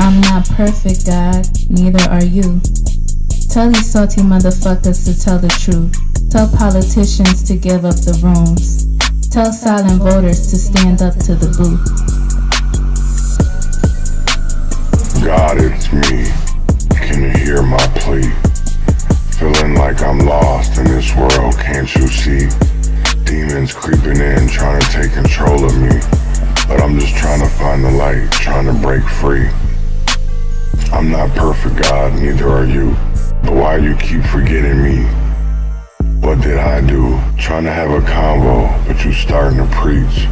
I'm not perfect, God, neither are you. Tell these salty motherfuckers to tell the truth. Tell politicians to give up the rooms. Tell silent voters to stand up to the booth. God, it's me. Can you hear my plea? Feeling like I'm lost in this world, can't you see? Demons creeping in, trying to take control of me. But I'm just trying to find the light, trying to break free. I'm not perfect, God, neither are you. But why you keep forgetting me? What did I do? Trying to have a convo, but you starting to preach.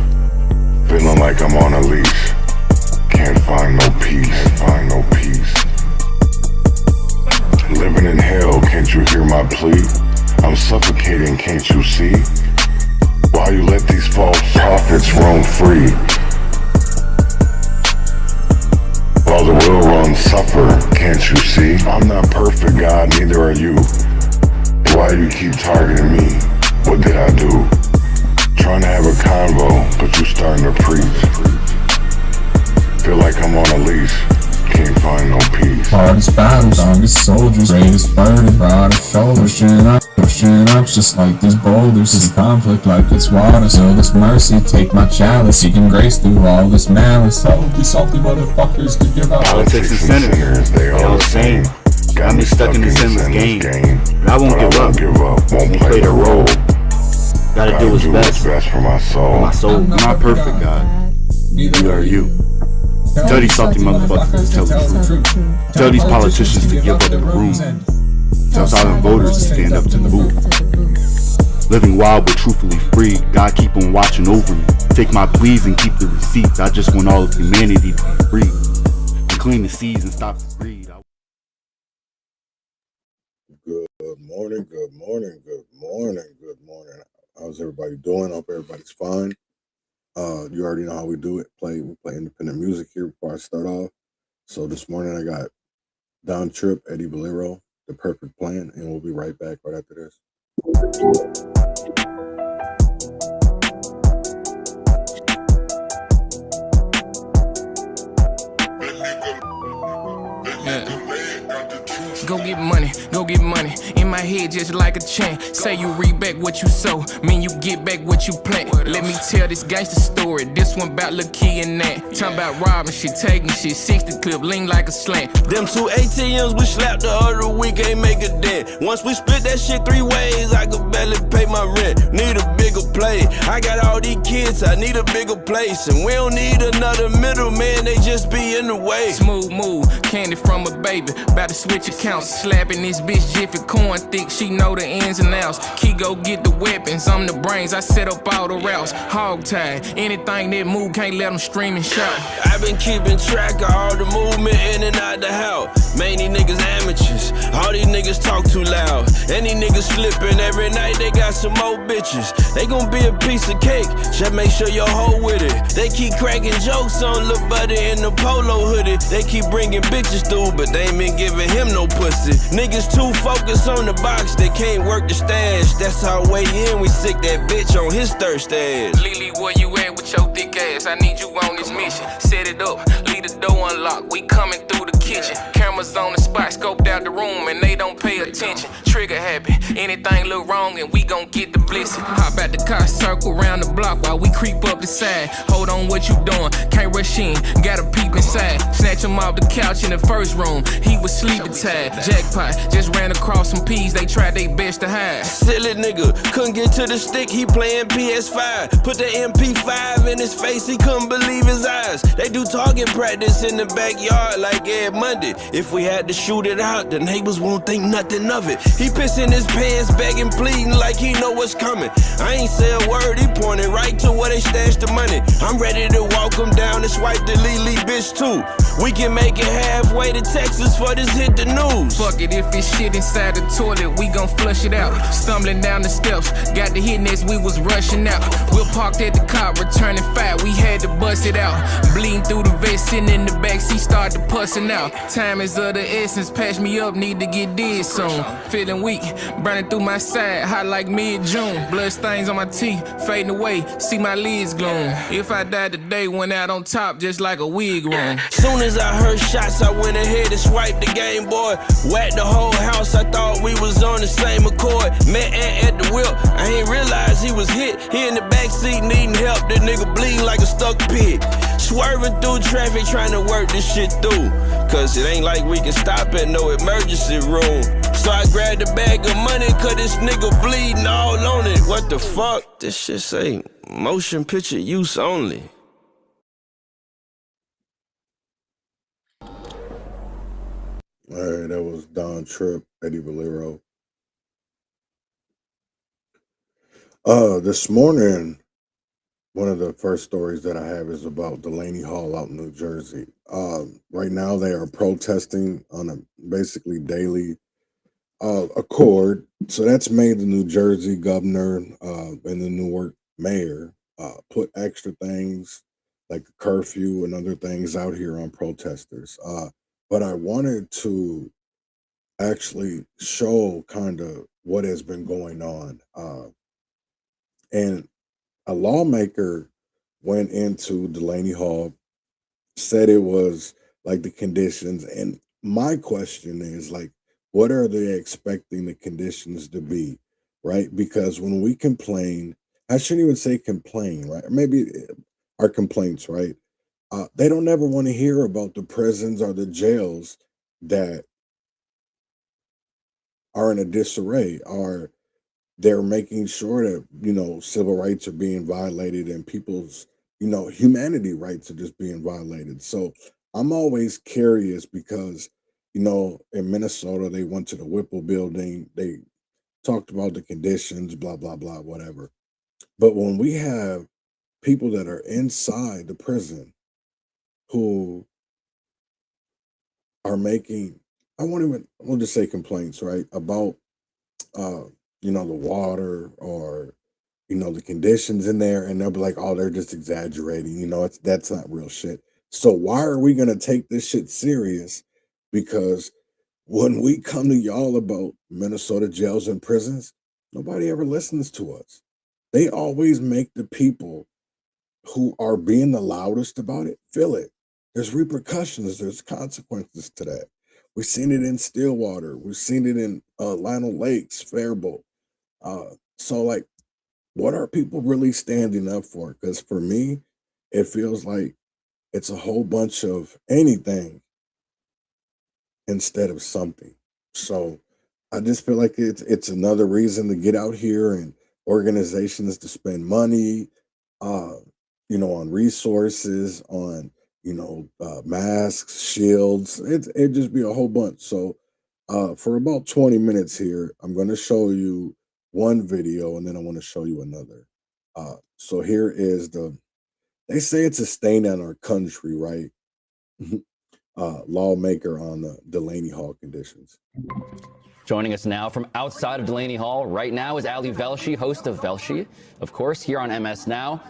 Feeling like I'm on a leash. Can't find no peace, find no peace. Living in hell, can't you hear my plea? I'm suffocating, can't you see? Why you let these false prophets roam free? While the well-run suffer, can't you see? I'm not perfect, God, neither are you. Why you keep targeting me? What did I do? Trying to have a convo, but you starting to preach. Feel like I'm on a leash, can't find no peace. Hardest battles, strongest soldiers, greatest burden, broadest shoulders, pushing up just like these boulders. This conflict like it's water, so this mercy, take my chalice, seeking grace through all this malice. All of these salty motherfuckers could give up. Politics and sinners, they all the same. Got me stuck in this endless game. But I won't give up, won't play the role. Gotta do what's best for my soul. I'm not perfect, God, neither are you. Tell these salty motherfuckers to tell the truth. Tell these politicians to give up the room. Tell silent voters to stand up to the booth. Living wild but truthfully free. God keep on watching over me. Take my pleas and keep the receipts. I just want all of humanity to be free. And clean the seas and stop the greed. Good morning, good morning, good morning, good morning. How's everybody doing? Hope everybody's fine. You already know how we do it. We play independent music here before I start off. So this morning I got Don Trip, Eddie Valero, The Perfect Plan, and we'll be right back right after this. Go get money, go get money. In my head just like a chant. Say you read back what you sow, mean you get back what you plant. Let me tell this gangster story. This one about Lil' Key and that. Talking about robbing shit, taking shit, 60 clip, lean like a slant. Them two ATMs we slapped the other week ain't make a dent. Once we split that shit 3 ways, I could barely pay my rent. Need a bigger play. I got all these kids, I need a bigger place. And we don't need another middleman, they just be in the way. Smooth move, candy from a baby. About to switch accounts, slapping this bitch Jiffy corn thick. She know the ins and outs. Key go get the weapons, I'm the brains. I set up all the routes. Hog tied, anything that move can't let them stream and shout. I've been keeping track of all the movement in and out the house. Man, these niggas amateurs. All these niggas talk too loud. And these niggas slipping every night. They got some more bitches. They gon' be a piece of cake. Just make sure you're whole with it. They keep cracking jokes on Lil' Buddy in the polo hoodie. They keep bringing bitches through, but they ain't been giving him no pussy. Niggas too focused on the box. They can't work the stash. That's how way in. We sick that bitch on his thirst ass. Lily, where you at with your thick ass? I need you on this mission. Set it up, leave the door unlocked. We coming through the kitchen. Cameras on the spot, scoped out the room, and they don't pay attention. Trigger happy, anything look wrong, and we gon' get the blessing. Hop out the car, circle around the block while we creep up the side. Hold on, what you doing? Can't rush in, gotta peep inside. Snatch him off the couch in the first room. He was sleeping tired. Jackpot, just ran across some peas. They tried their best to hide. Silly nigga, couldn't get to the stick. He playing PS5. Put the MP5 in his face. He couldn't believe his eyes. They do target practice in the backyard like every Monday. If we had to shoot it out, the neighbors won't think nothing of it. He pissing his pants, begging, pleading like he know what's coming. I ain't say a word, he pointed right to where they stashed the money. I'm ready to walk him down and swipe the Lily bitch too. We can make it halfway to Texas for this hit the news. Fuck it, if it's shit inside the toilet, we gon' flush it out. Stumbling down the steps, got the hitting as we was rushing out. We're parked at the car, returning fire, we had to bust it out. Bleeding through the vest, sitting in the back seat, started pussing out. Time is of the essence, patch me up, need to get dead soon. Feeling weak, burning through my side, hot like mid-June. Blood stains on my teeth, fading away, see my lids gloom. If I died today, went out on top just like a wig room. Soon as I heard shots, I went ahead and swiped the Game Boy. Whacked the whole house, I thought we was on the same accord. Met Ant at the whip, I ain't realized he was hit. He in the backseat needing help, the nigga bleeding like a stuck pig. Swerving through traffic trying to work this shit through. Cause it ain't like we can stop at no emergency room. So I grabbed a bag of money cause this nigga bleeding all on it. What the fuck? This shit say motion picture use only. All right, that was Don Tripp, Eddie Valero. This morning, one of the first stories that I have is about Delaney Hall out in New Jersey. Right now, they are protesting on a basically daily accord. So that's made the New Jersey governor and the Newark mayor put extra things like a curfew and other things out here on protesters. But I wanted to actually show kind of what has been going on. And a lawmaker went into Delaney Hall, said it was like the conditions. And my question is like, what are they expecting the conditions to be, right? Because when we complain, I shouldn't even say complain, right? Maybe our complaints, right? They don't ever want to hear about the prisons or the jails that are in a disarray, or they're making sure that, you know, civil rights are being violated and people's, you know, humanity rights are just being violated. So I'm always curious because, you know, in Minnesota, they went to the Whipple building, they talked about the conditions, blah, blah, blah, whatever. But when we have people that are inside the prison who are making, we'll just say complaints, right, about, you know, the water or, you know, the conditions in there, and they'll be like, oh, they're just exaggerating, you know, that's not real shit. So why are we going to take this shit serious? Because when we come to y'all about Minnesota jails and prisons, nobody ever listens to us. They always make the people who are being the loudest about it feel it. There's repercussions, there's consequences to that. We've seen it in Stillwater, we've seen it in Lionel Lakes, Faribault. So like, what are people really standing up for? Because for me, it feels like it's a whole bunch of anything instead of something. So I just feel like it's another reason to get out here and organizations to spend money, you know, on resources, on, you know, masks, shields. It just be a whole bunch. So for about 20 minutes here, I'm going to show you one video and then I want to show you another. So here is they say it's a stain on our country, right? Lawmaker on the Delaney Hall conditions. Joining us now from outside of Delaney Hall right now is Ali Velshi, host of Velshi, of course, here on MS Now.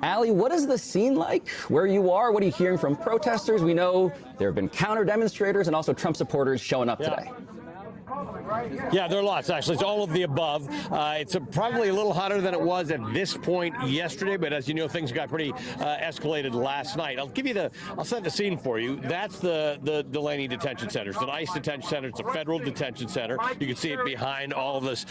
Ali, what is the scene like where you are? What are you hearing from protesters? We know there have been counter demonstrators and also Trump supporters showing up today. Yeah, there are lots, actually. It's all of the above. It's probably a little hotter than it was at this point yesterday, but as you know, things got pretty escalated last night. I'll set the scene for you. That's the Delaney Detention Center. It's an ICE detention center. It's a federal detention center. You can see it behind all of this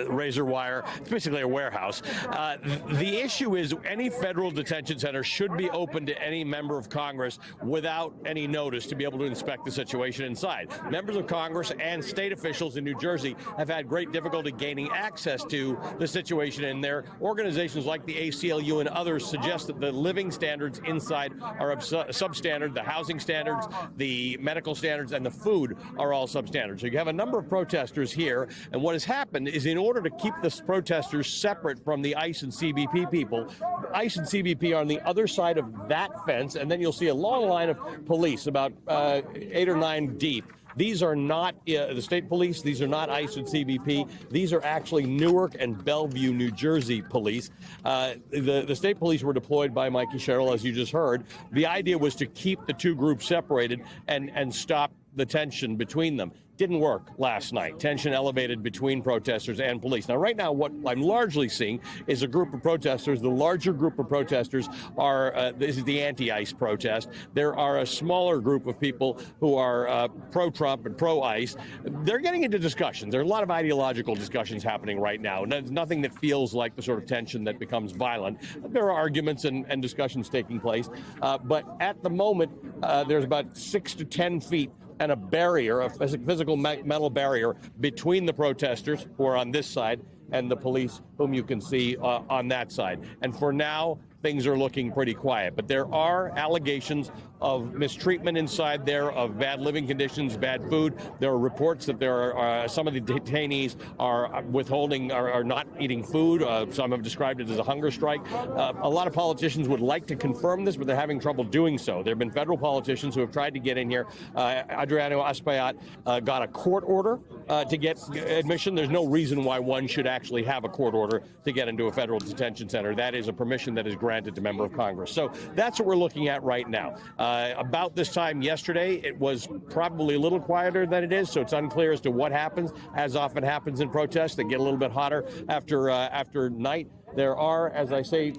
razor wire. It's basically a warehouse. The issue is any federal detention center should be open to any member of Congress without any notice to be able to inspect the situation inside. Members of Congress and state officials in New Jersey have had great difficulty gaining access to the situation in there. Organizations like the ACLU and others suggest that the living standards inside are substandard, the housing standards, the medical standards, and the food are all substandard. So you have a number of protesters here, and what has happened is in order to keep the protesters separate from the ICE and CBP people, ICE and CBP are on the other side of that fence, and then you'll see a long line of police, about 8 or 9 deep. These are not the state police. These are not ICE and CBP. These are actually Newark and Bellevue, New Jersey police. The state police were deployed by Mikey Sherrill, as you just heard. The idea was to keep the two groups separated and stop the tension between them. Didn't work last night. Tension elevated between protesters and police. Now, right now, what I'm largely seeing is a group of protesters. The larger group of protesters are, this is the anti-ICE protest. There are a smaller group of people who are pro-Trump and pro-ICE. They're getting into discussions. There are a lot of ideological discussions happening right now. Nothing that feels like the sort of tension that becomes violent. There are arguments and discussions taking place. But at the moment, there's about 6 to 10 feet and a barrier, a physical metal barrier between the protesters who are on this side and the police whom you can see on that side. And for now, things are looking pretty quiet. But there are allegations of mistreatment inside there, of bad living conditions, bad food. There are reports that there are some of the detainees are withholding, are not eating food. Some have described it as a hunger strike. A lot of politicians would like to confirm this, but they're having trouble doing so. There have been federal politicians who have tried to get in here. Adriano Espaillat got a court order to get admission. There's no reason why one should actually have a court order to get into a federal detention center. That is a permission that is granted to member of Congress. So that's what we're looking at right now. About this time yesterday, it was probably a little quieter than it is, so it's unclear as to what happens, as often happens in protests. They get a little bit hotter after night. There are, as I say,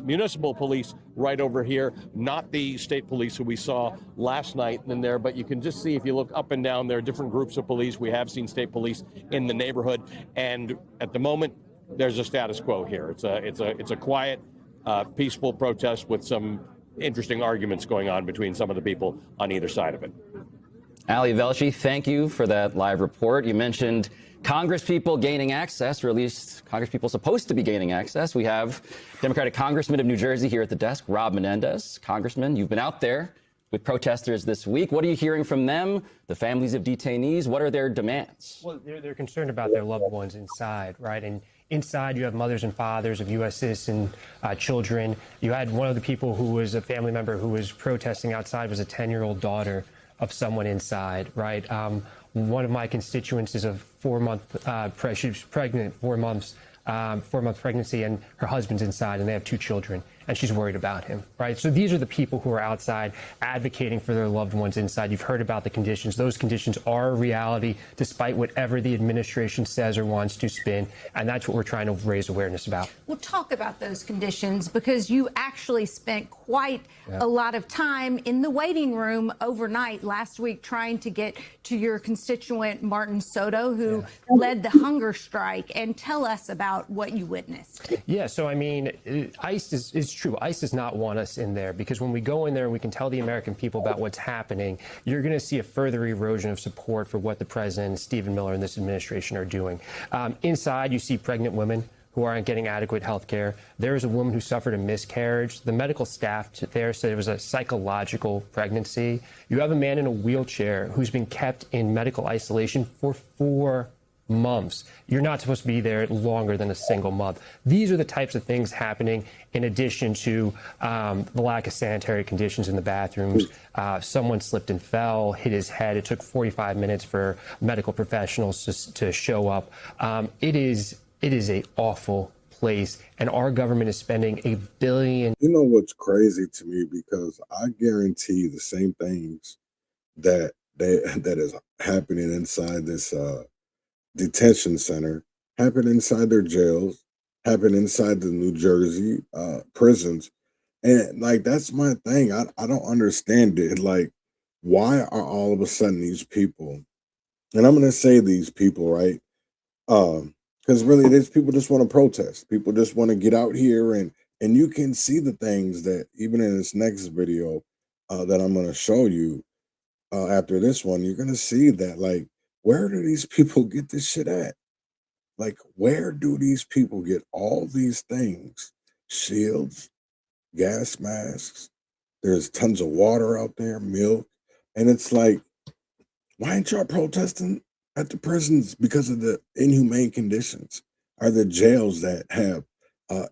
municipal police right over here, not the state police who we saw last night in there, but you can just see if you look up and down, there are different groups of police. We have seen state police in the neighborhood, and at the moment, there's a status quo here. It's a quiet, peaceful protest with some interesting arguments going on between some of the people on either side of it. Ali Velshi, thank you for that live report. You mentioned Congress people gaining access, or at least Congress people supposed to be gaining access. We have Democratic Congressman of New Jersey here at the desk, Rob Menendez. Congressman, you've been out there with protesters this week. What are you hearing from them, the families of detainees? What are their demands? Well, they're concerned about their loved ones inside, right? And inside, you have mothers and fathers of U.S. citizen children. You had one of the people who was a family member who was protesting outside was a 10-year-old daughter of someone inside, right? One of my constituents is a 4-month, she's pregnant, 4 months, 4-month pregnancy, and her husband's inside, and they have 2 children, and she's worried about him, right? So these are the people who are outside advocating for their loved ones inside. You've heard about the conditions. Those conditions are a reality, despite whatever the administration says or wants to spin, and that's what we're trying to raise awareness about. We'll talk about those conditions, because you actually spent quite a lot of time in the waiting room overnight last week trying to get to your constituent, Martin Soto, who led the hunger strike. And tell us about what you witnessed. Yeah, so I mean, ICE is true. ICE does not want us in there, because when we go in there and we can tell the American people about what's happening, you're going to see a further erosion of support for what the president, Stephen Miller, and this administration are doing. Inside, you see pregnant women who aren't getting adequate health care. There is a woman who suffered a miscarriage. The medical staff there said it was a psychological pregnancy. You have a man in a wheelchair who's been kept in medical isolation for 4 months. You're not supposed to be there longer than a single month. These are the types of things happening, in addition to the lack of sanitary conditions in the bathrooms. Someone slipped and fell, hit his head. It took 45 minutes for medical professionals to show up. It is an awful place, and our government is spending $1 billion. You know what's crazy to me? Because I guarantee the same things that is happening inside this detention center happen inside their jails, happen inside the New Jersey prisons. And like, that's my thing. I don't understand it. Like, why are all of a sudden these people, and I'm going to say these people, right? Because really, these people just want to protest. People just want to get out here, and you can see the things that even in this next video that I'm going to show you after this one, you're going to see that, like, where do these people get this shit at? Like, where do these people get all these things? Shields, gas masks, there's tons of water out there, milk. And it's like, why ain't y'all protesting at the prisons because of the inhumane conditions? Are the jails that have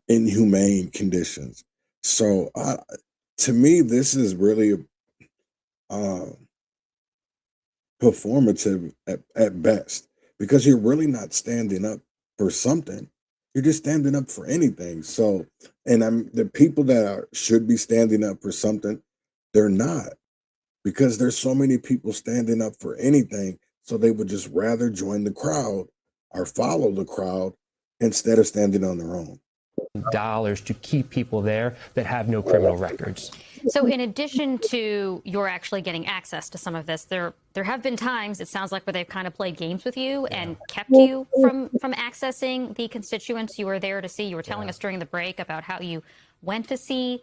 inhumane conditions? So to me, this is really performative at best, because you're really not standing up for something. You're just standing up for anything. So, and the people that should be standing up for something, they're not. because there's so many people standing up for anything. So they would just rather join the crowd or follow the crowd instead of standing on their own. Dollars to keep people there that have no criminal records. So in addition to your actually getting access to some of this, there have been times, it sounds like, where they've kind of played games with you and kept you from accessing the constituents you were there to see. You were telling us during the break about how you went to see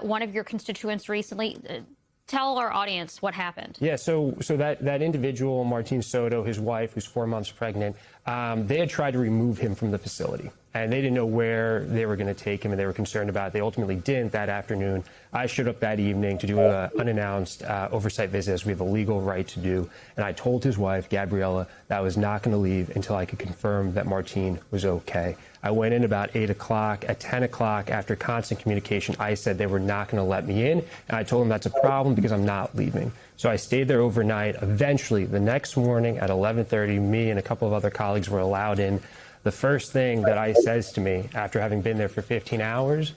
one of your constituents recently. Tell our audience what happened. Yeah, so that individual, Martin Soto, his wife, who's 4 months pregnant, they had tried to remove him from the facility. And they didn't know where they were going to take him, and they were concerned about it. They ultimately didn't that afternoon. I showed up that evening to do an unannounced oversight visit, as we have a legal right to do. And I told his wife, Gabriella, that I was not going to leave until I could confirm that Martin was okay. I went in about 8 o'clock. At 10 o'clock, after constant communication, I said they were not going to let me in. And I told them that's a problem because I'm not leaving. So I stayed there overnight. Eventually, the next morning at 11:30, me and a couple of other colleagues were allowed in. The first thing that ICE says to me after having been there for 15 hours,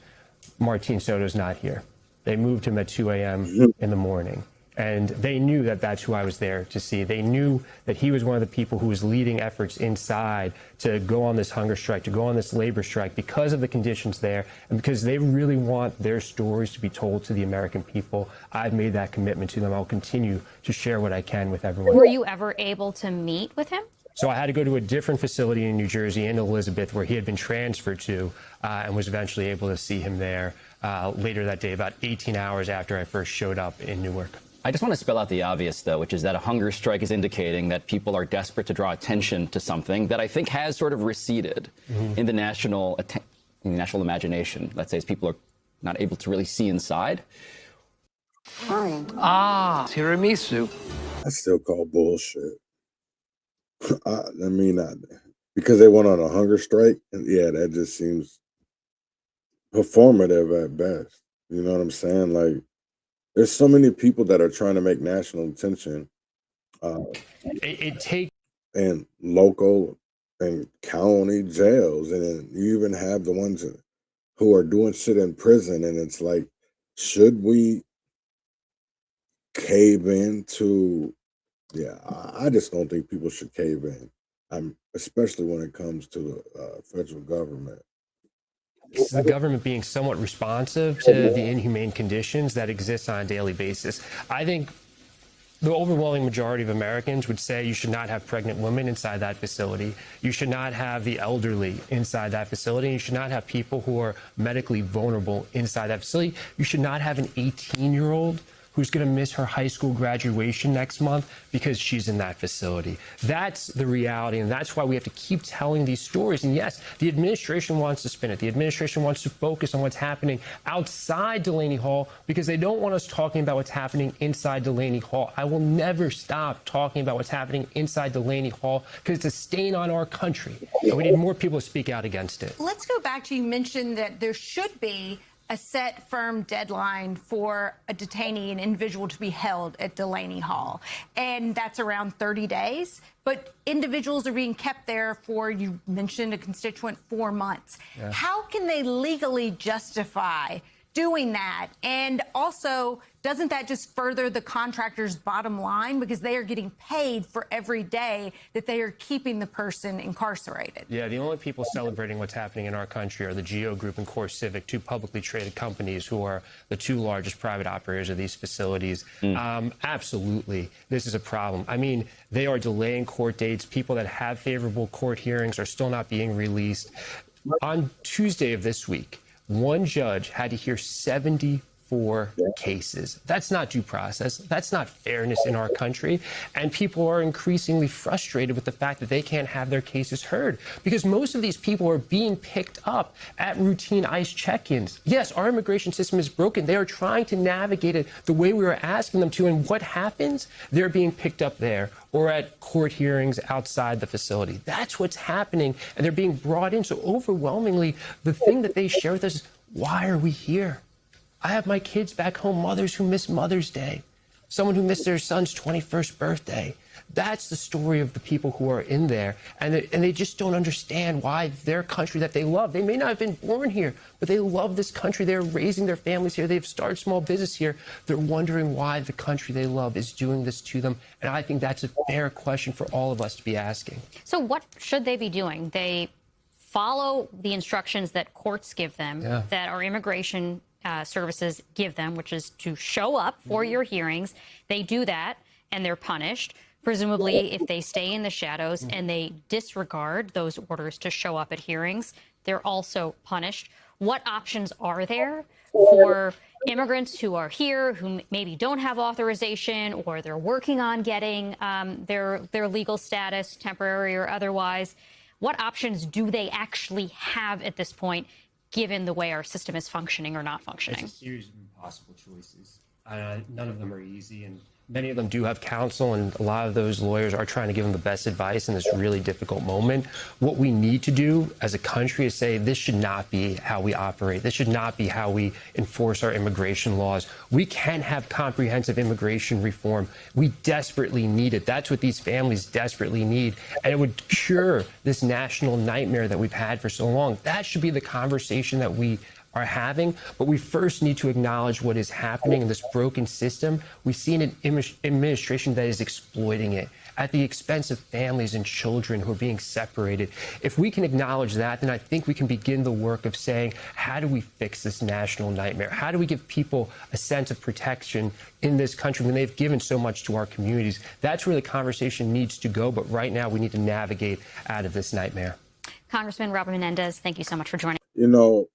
Martin Soto's not here. They moved him at 2 a.m. in the morning. And they knew that that's who I was there to see. They knew that he was one of the people who was leading efforts inside to go on this hunger strike, to go on this labor strike because of the conditions there and because they really want their stories to be told to the American people. I've made that commitment to them. I'll continue to share what I can with everyone. Were you ever able to meet with him? So I had to go to a different facility in New Jersey, in Elizabeth, where he had been transferred to, and was eventually able to see him there later that day, about 18 hours after I first showed up in Newark. I just want to spell out the obvious, though, which is that a hunger strike is indicating that people are desperate to draw attention to something that I think has sort of receded in the national imagination. Let's say as people are not able to really see inside. Tiramisu. I still call bullshit. Because they went on a hunger strike, and yeah, that just seems performative at best. You know what I'm saying? Like, there's so many people that are trying to make national attention. It takes and local and county jails, and then you even have the ones who are doing shit in prison, and it's like, should we cave in to? Yeah, I just don't think people should cave in. Especially when it comes to the federal government. The government being somewhat responsive to the inhumane conditions that exist on a daily basis. I think the overwhelming majority of Americans would say you should not have pregnant women inside that facility. You should not have the elderly inside that facility. You should not have people who are medically vulnerable inside that facility. You should not have an 18-year-old who's going to miss her high school graduation next month because she's in that facility. That's the reality, and that's why we have to keep telling these stories. And yes, the administration wants to spin it. The administration wants to focus on what's happening outside Delaney Hall because they don't want us talking about what's happening inside Delaney Hall. I will never stop talking about what's happening inside Delaney Hall because it's a stain on our country, and we need more people to speak out against it. Let's go back to, you mentioned that there should be a set firm deadline for a detainee, an individual, to be held at Delaney Hall. And that's around 30 days. But individuals are being kept there for, you mentioned a constituent, 4 months. Yeah. How can they legally justify doing that? And also, doesn't that just further the contractor's bottom line because they are getting paid for every day that they are keeping the person incarcerated? Yeah, the only people celebrating what's happening in our country are the Geo Group and Core Civic, two publicly traded companies who are the two largest private operators of these facilities. Absolutely, this is a problem. I mean, they are delaying court dates. People that have favorable court hearings are still not being released. On Tuesday of this week, one judge had to hear 74 cases. That's not due process. That's not fairness in our country. And people are increasingly frustrated with the fact that they can't have their cases heard because most of these people are being picked up at routine ICE check-ins. Yes, our immigration system is broken. They are trying to navigate it the way we were asking them to. And what happens? They're being picked up there or at court hearings outside the facility. That's what's happening. And they're being brought in. So overwhelmingly, the thing that they share with us is, why are we here? I have my kids back home, mothers who miss Mother's Day. someone who missed their son's 21st birthday. That's the story of the people who are in there. And they just don't understand why their country that they love, they may not have been born here, but they love this country. They're raising their families here. They've started small business here. They're wondering why the country they love is doing this to them. And I think that's a fair question for all of us to be asking. So what should they be doing? They follow the instructions that courts give them, that our immigration services give them, which is to show up for your hearings. They do that, and they're punished. Presumably, if they stay in the shadows and they disregard those orders to show up at hearings, they're also punished. What options are there for immigrants who are here, who maybe don't have authorization, or they're working on getting their legal status, temporary or otherwise? What options do they actually have at this point, given the way our system is functioning or not functioning? It's a series of impossible choices. None of them are easy, and many of them do have counsel, and a lot of those lawyers are trying to give them the best advice in this really difficult moment. What we need to do as a country is say, this should not be how we operate. This should not be how we enforce our immigration laws. We can have comprehensive immigration reform. We desperately need it. That's what these families desperately need. And it would cure this national nightmare that we've had for so long. That should be the conversation that we are having, but we first need to acknowledge what is happening in this broken system. We see an administration that is exploiting it at the expense of families and children who are being separated. If we can acknowledge that, then I think we can begin the work of saying, how do we fix this national nightmare? How do we give people a sense of protection in this country when they've given so much to our communities? That's where the conversation needs to go, but right now we need to navigate out of this nightmare. Congressman Robert Menendez, thank you so much for joining. You know,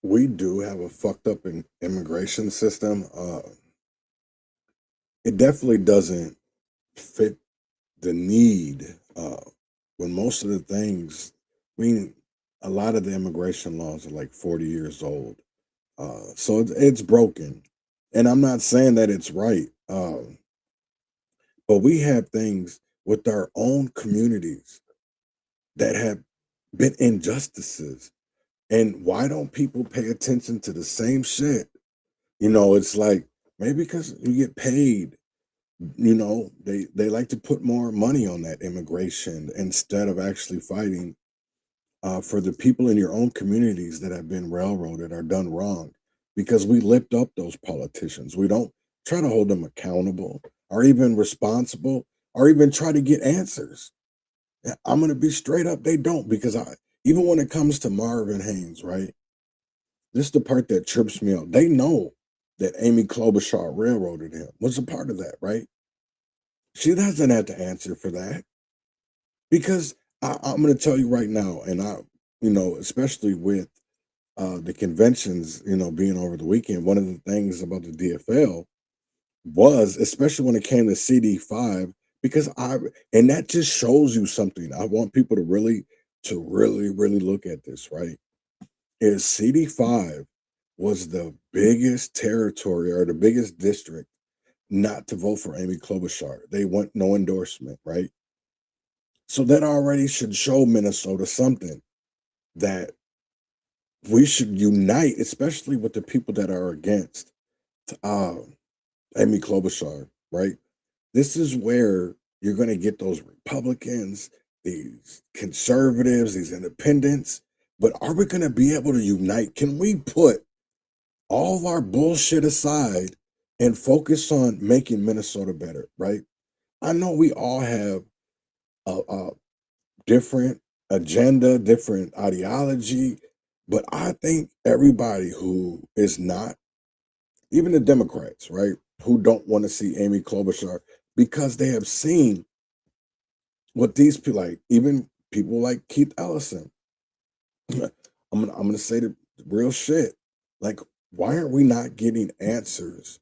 we do have a fucked up immigration system. It definitely doesn't fit the need. When most of the things, a lot of the immigration laws are like 40 years old. So it's broken. And I'm not saying that it's right. But we have things with our own communities that have been injustices. And why don't people pay attention to the same shit? You know, it's like, maybe because you get paid, you know, they like to put more money on that immigration instead of actually fighting for the people in your own communities that have been railroaded or done wrong, because we lift up those politicians. We don't try to hold them accountable or even responsible or even try to get answers. I'm going to be straight up. They don't, because even when it comes to Marvin Haynes, right? This is the part that trips me out. They know that Amy Klobuchar railroaded him. Was a part of that, right? She doesn't have to answer for that, because I'm going to tell you right now, and you know, especially with the conventions, you know, being over the weekend, one of the things about the DFL was, especially when it came to CD5, because and that just shows you something. I want people to really look at this, right? Is CD5 was the biggest territory or the biggest district not to vote for Amy Klobuchar. They want no endorsement, right? So that already should show Minnesota something, that we should unite, especially with the people that are against Amy Klobuchar, right? This is where you're going to get those Republicans, these conservatives, these independents. But are we going to be able to unite? Can we put all of our bullshit aside and focus on making Minnesota better, right? I know we all have a different agenda, different ideology, but I think everybody who is not, even the Democrats, right, who don't want to see Amy Klobuchar, because they have seen what these people, like even people like Keith Ellison, I'm gonna say the real shit. Like, why aren't we not getting answers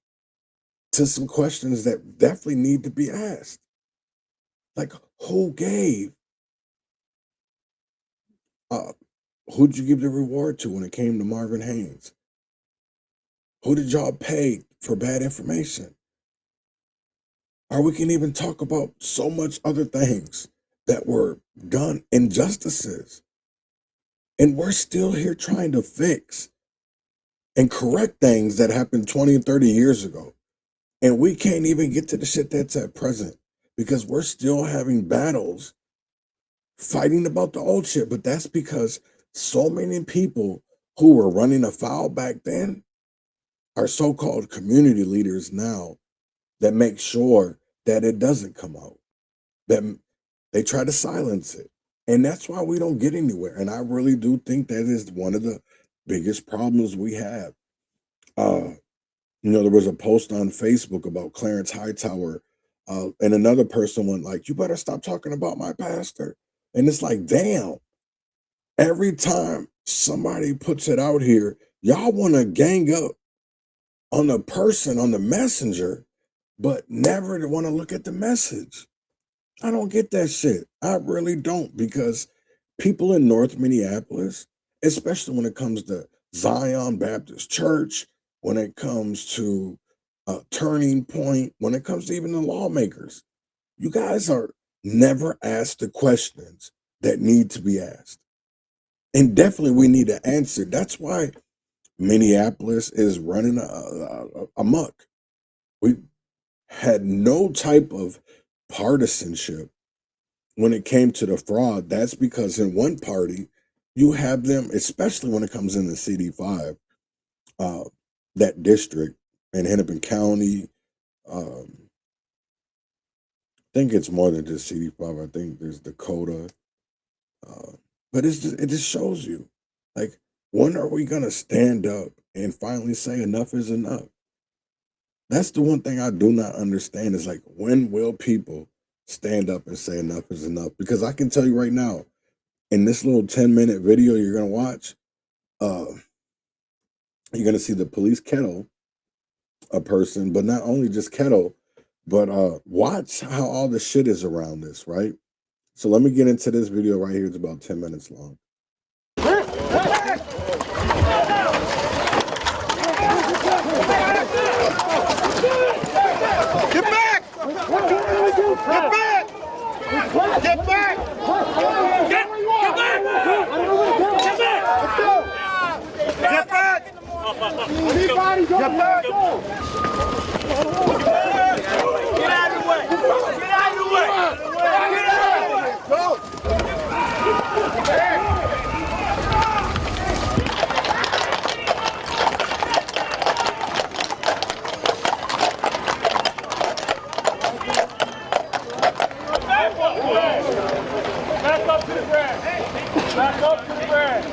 to some questions that definitely need to be asked? Like, who gave? Who'd you give the reward to when it came to Marvin Haynes? Who did y'all pay for bad information? Or we can even talk about so much other things that were done, injustices. And we're still here trying to fix and correct things that happened 20 and 30 years ago. And we can't even get to the shit that's at present because we're still having battles fighting about the old shit. But that's because so many people who were running afoul back then are so-called community leaders now that make sure that it doesn't come out, that they try to silence it. And that's why we don't get anywhere. And I really do think that is one of the biggest problems we have. You know, there was a post on Facebook about Clarence Hightower, and another person went like, you better stop talking about my pastor. And it's like, damn, every time somebody puts it out here, y'all want to gang up on the person, on the messenger, but never want to look at the message. I don't get that shit. I really don't, because people in North Minneapolis, especially when it comes to Zion Baptist Church, when it comes to Turning Point, when it comes to even the lawmakers, you guys are never asked the questions that need to be asked. And definitely we need to answer. That's why Minneapolis is running amok. We had no type of partisanship when it came to the fraud. That's because in one party, you have them, especially when it comes in the CD5, that district in Hennepin County. I think it's more than just CD5. I think there's Dakota. But it just shows you, like, when are we gonna stand up and finally say enough is enough? That's the one thing I do not understand is, like, when will people stand up and say enough is enough? Because I can tell you right now, in this little 10-minute video you're gonna watch, you're gonna see the police kettle a person, but not only just kettle, but watch how all the shit is around this, right? So let me get into this video right here. It's about 10 minutes long. Get back! Get back! Get back! Get back! Get back! Anybody go! Get back! Get out of the way! Get out of the way! Get out of the way! Go! Back up to the ground. Back up to the ground.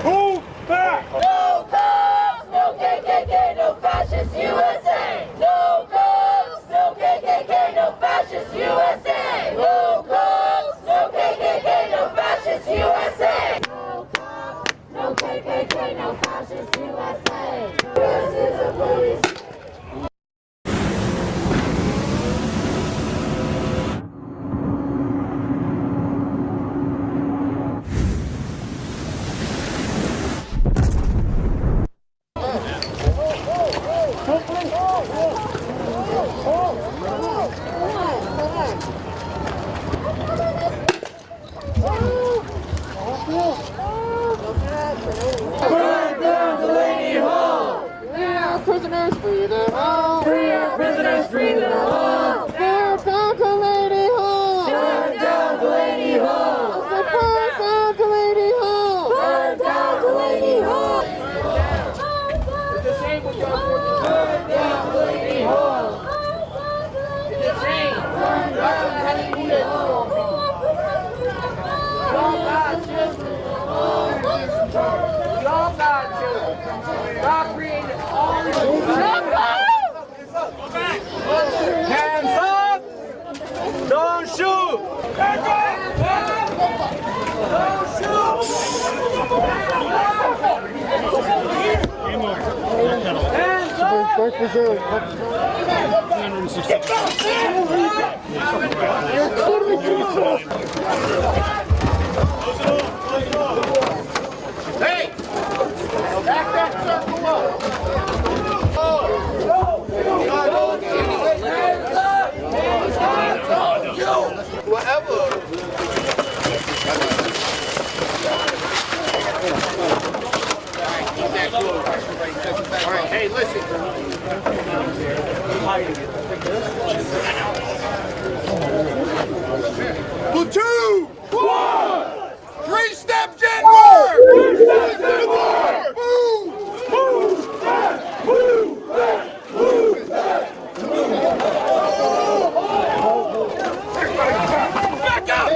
Move back. No cops, no KKK, no fascist USA. No cops, no KKK, no fascist USA. No cops, no KKK, no fascist USA. No cops, no KKK, no fascist USA. This is a police. Burn down Delaney Hall. We are prisoners, free the hall. We are prisoners, free the hall. Burn down Delaney Hall. Burn down Delaney Hall. Burn down Delaney Hall. Burn down Delaney Hall. Burn down Delaney Hall. Burn down Delaney Hall. Y'all got children. God created all of you. Hands up! Don't shoot! Don't shoot! Hands up! Hey! Back that circle up! Whatever! Hey, listen. Platoon! Three steps inward! Three steps inward! Move! Move back! Move back! Move back! Back up!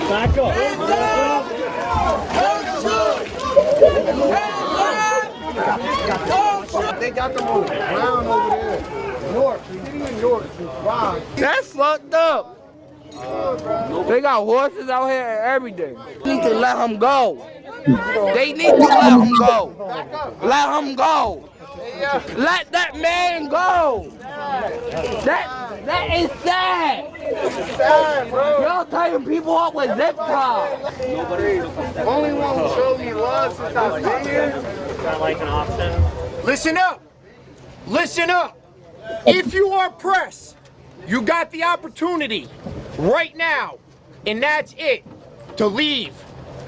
Back up! Back up! They got them on the ground over there. York, York. Wow. That's fucked up. They got horses out here every day. They need to let them go. They need to let him go. Let him go. Let that man go. That is sad. It's sad, bro. Y'all tying people up with zip ties. Only one who showed me love since I've been here. Is that like an option? Listen up. Listen up. If you are press, you got the opportunity right now, and that's it, to leave.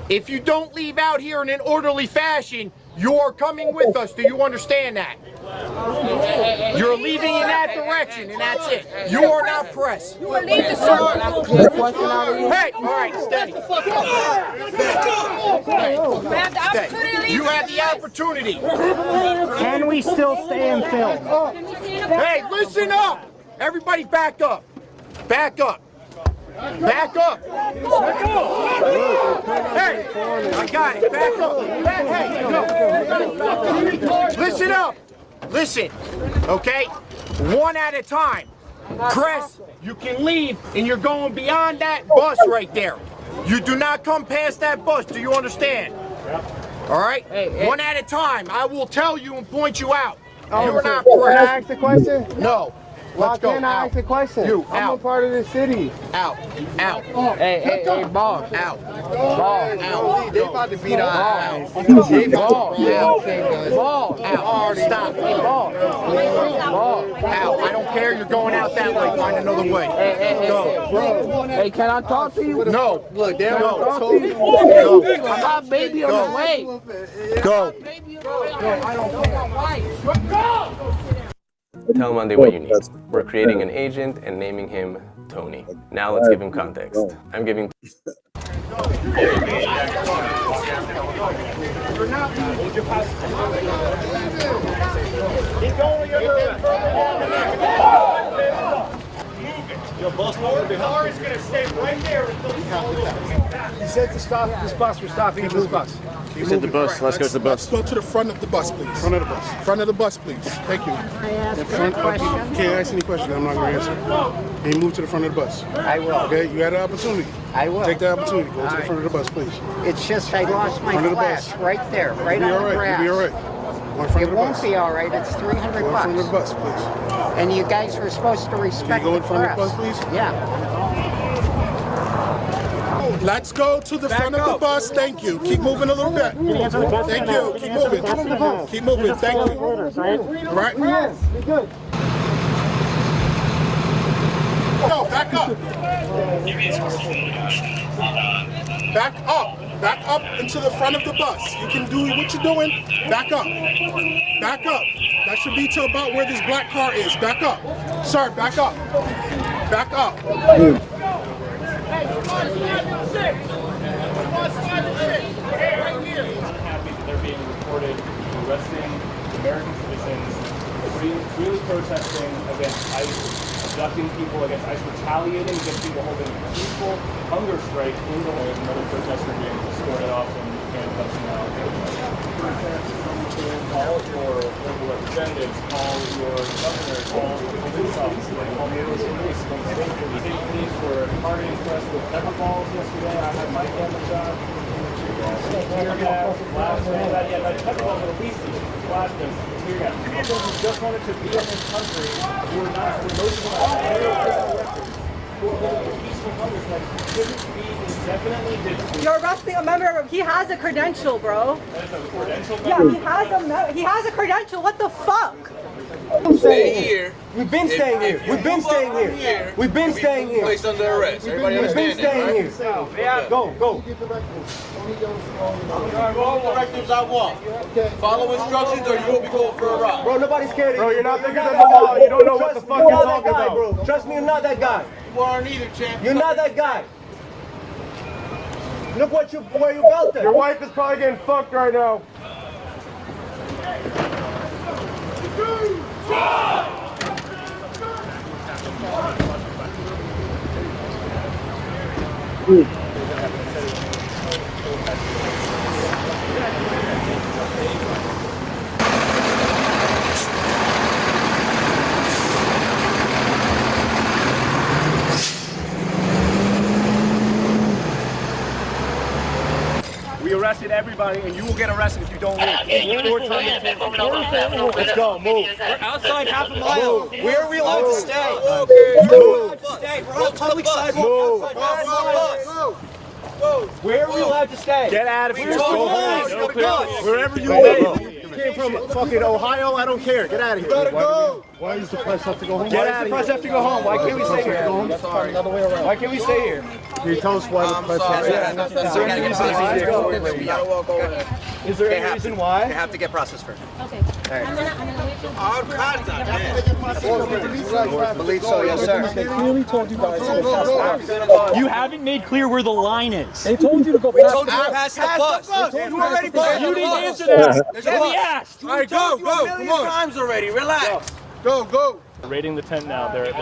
If you don't leave out here in an orderly fashion, you are coming with us. Do you understand that? You're leaving in that direction, and that's it. You are not press. You are leaving, sir. Hey, all right, steady. You have the opportunity. Can we still stay and film? Hey, listen up. Everybody back up. Back up. Back up! Hey! I got it! Back up! Hey, no! Listen up! Listen, okay? One at a time. Press, you can leave, and you're going beyond that bus right there. You do not come past that bus, do you understand? All right? One at a time. I will tell you and point you out. You're not press. Can I ask a question? No. Let's go. Can I ask a question? You, I'm a part of the city. Out. Out. Hey, boss. Out. Boss. Out. They about to beat our ass. Ball. Out. Ball. Out. Stop. Ball. Ball. Out. I don't care. You're going out that way. Find another way. Go. Hey, can I talk to you? No. Look, they don't talk to you. Go. I got baby on the way. Go. I don't care. Go. Tell Monday what you need. We're creating an agent and naming him Tony. Now let's give him context. I'm giving... Yo, boss, the car is going to stay right there until it's all over. He said to stop this bus. We're stopping this bus. He said the bus. Let's go to the bus. Let's go to the front of the bus, please. Front of the bus. Front of the bus, please. Thank you. Can I ask a question? Can't ask any questions. I'm not going to answer. Can you move to the front of the bus? I will. Okay, you had an opportunity. I will. Take the opportunity. Go to the front of the bus, please. It's just I lost my flash right there, right on the grass. You'll be all right. It won't be all right. It's $300. Go in front of the bus, please. And you guys are supposed to respect Can you go in front the of the bus, please? Yeah. Let's go to the front of the bus. Thank you. Keep moving a little bit. Thank you. Keep moving. Keep moving. Thank you. All right. No, back up. Back up. Back up into the front of the bus. You can do what you're doing. Back up. Back up. That should be to about where this black car is. Back up. Sir, back up. Back up. Happy that they're being reported arresting American citizens, freely protesting against ICE, abducting people, against ICE retaliating against people holding a peaceful hunger strike in the way. Another protester being escorted off and handcuffs now. Call your local representatives, call your governor, call the police officers, call the police. State police were targeting us with pepper balls yesterday. I had my camera shot. Tear gas, flash guns. Pepper balls at least flash guns, tear gas. People who just wanted to be in this country who are not, for most of them, who are holding a peaceful hunger strike shouldn't be indefinitely detained. You're arresting a member of, he has a credential, bro. That is a credential member? Yeah, he has a credential. What the fuck? Stay here. We've been staying here. We've been staying here. We've been staying here. Placed under arrest. Everybody understand that, right? We've been staying here. Go. All right, directives I want. Follow instructions or you will be called for a rob. Bro, nobody's scared of you. Bro, you're not bigger than the law. You don't know what the fuck you're talking about. Bro. Trust me, you're not that guy. You aren't either, champ. You're not that guy. Look where you belted. Your wife is probably getting fucked right now. We arrested everybody, and you will get arrested if you don't leave. Let's go, move. We're outside half a mile. Where are we allowed to stay? Move. We're on public sidewalk. Where are we allowed to stay? Get out of here. Go home. Wherever you live. You came from fucking Ohio, I don't care. Get out of here. Gotta go. Why does the press have to go home? Why does the press have to go home? Why can't we stay here? Why can't we stay here? Can you tell us why the press has to Is there any reason why? Is there any reason why? They have to get processed first. Okay. All contact. Believe so, yes, sir. They clearly told you guys to go past. You haven't made clear where the line is. They told you to go We told you to pass the bus. You already passed. You didn't answer that. We asked. All right, go. Come on. Times already. Relax. Go. Raiding the tent now. They're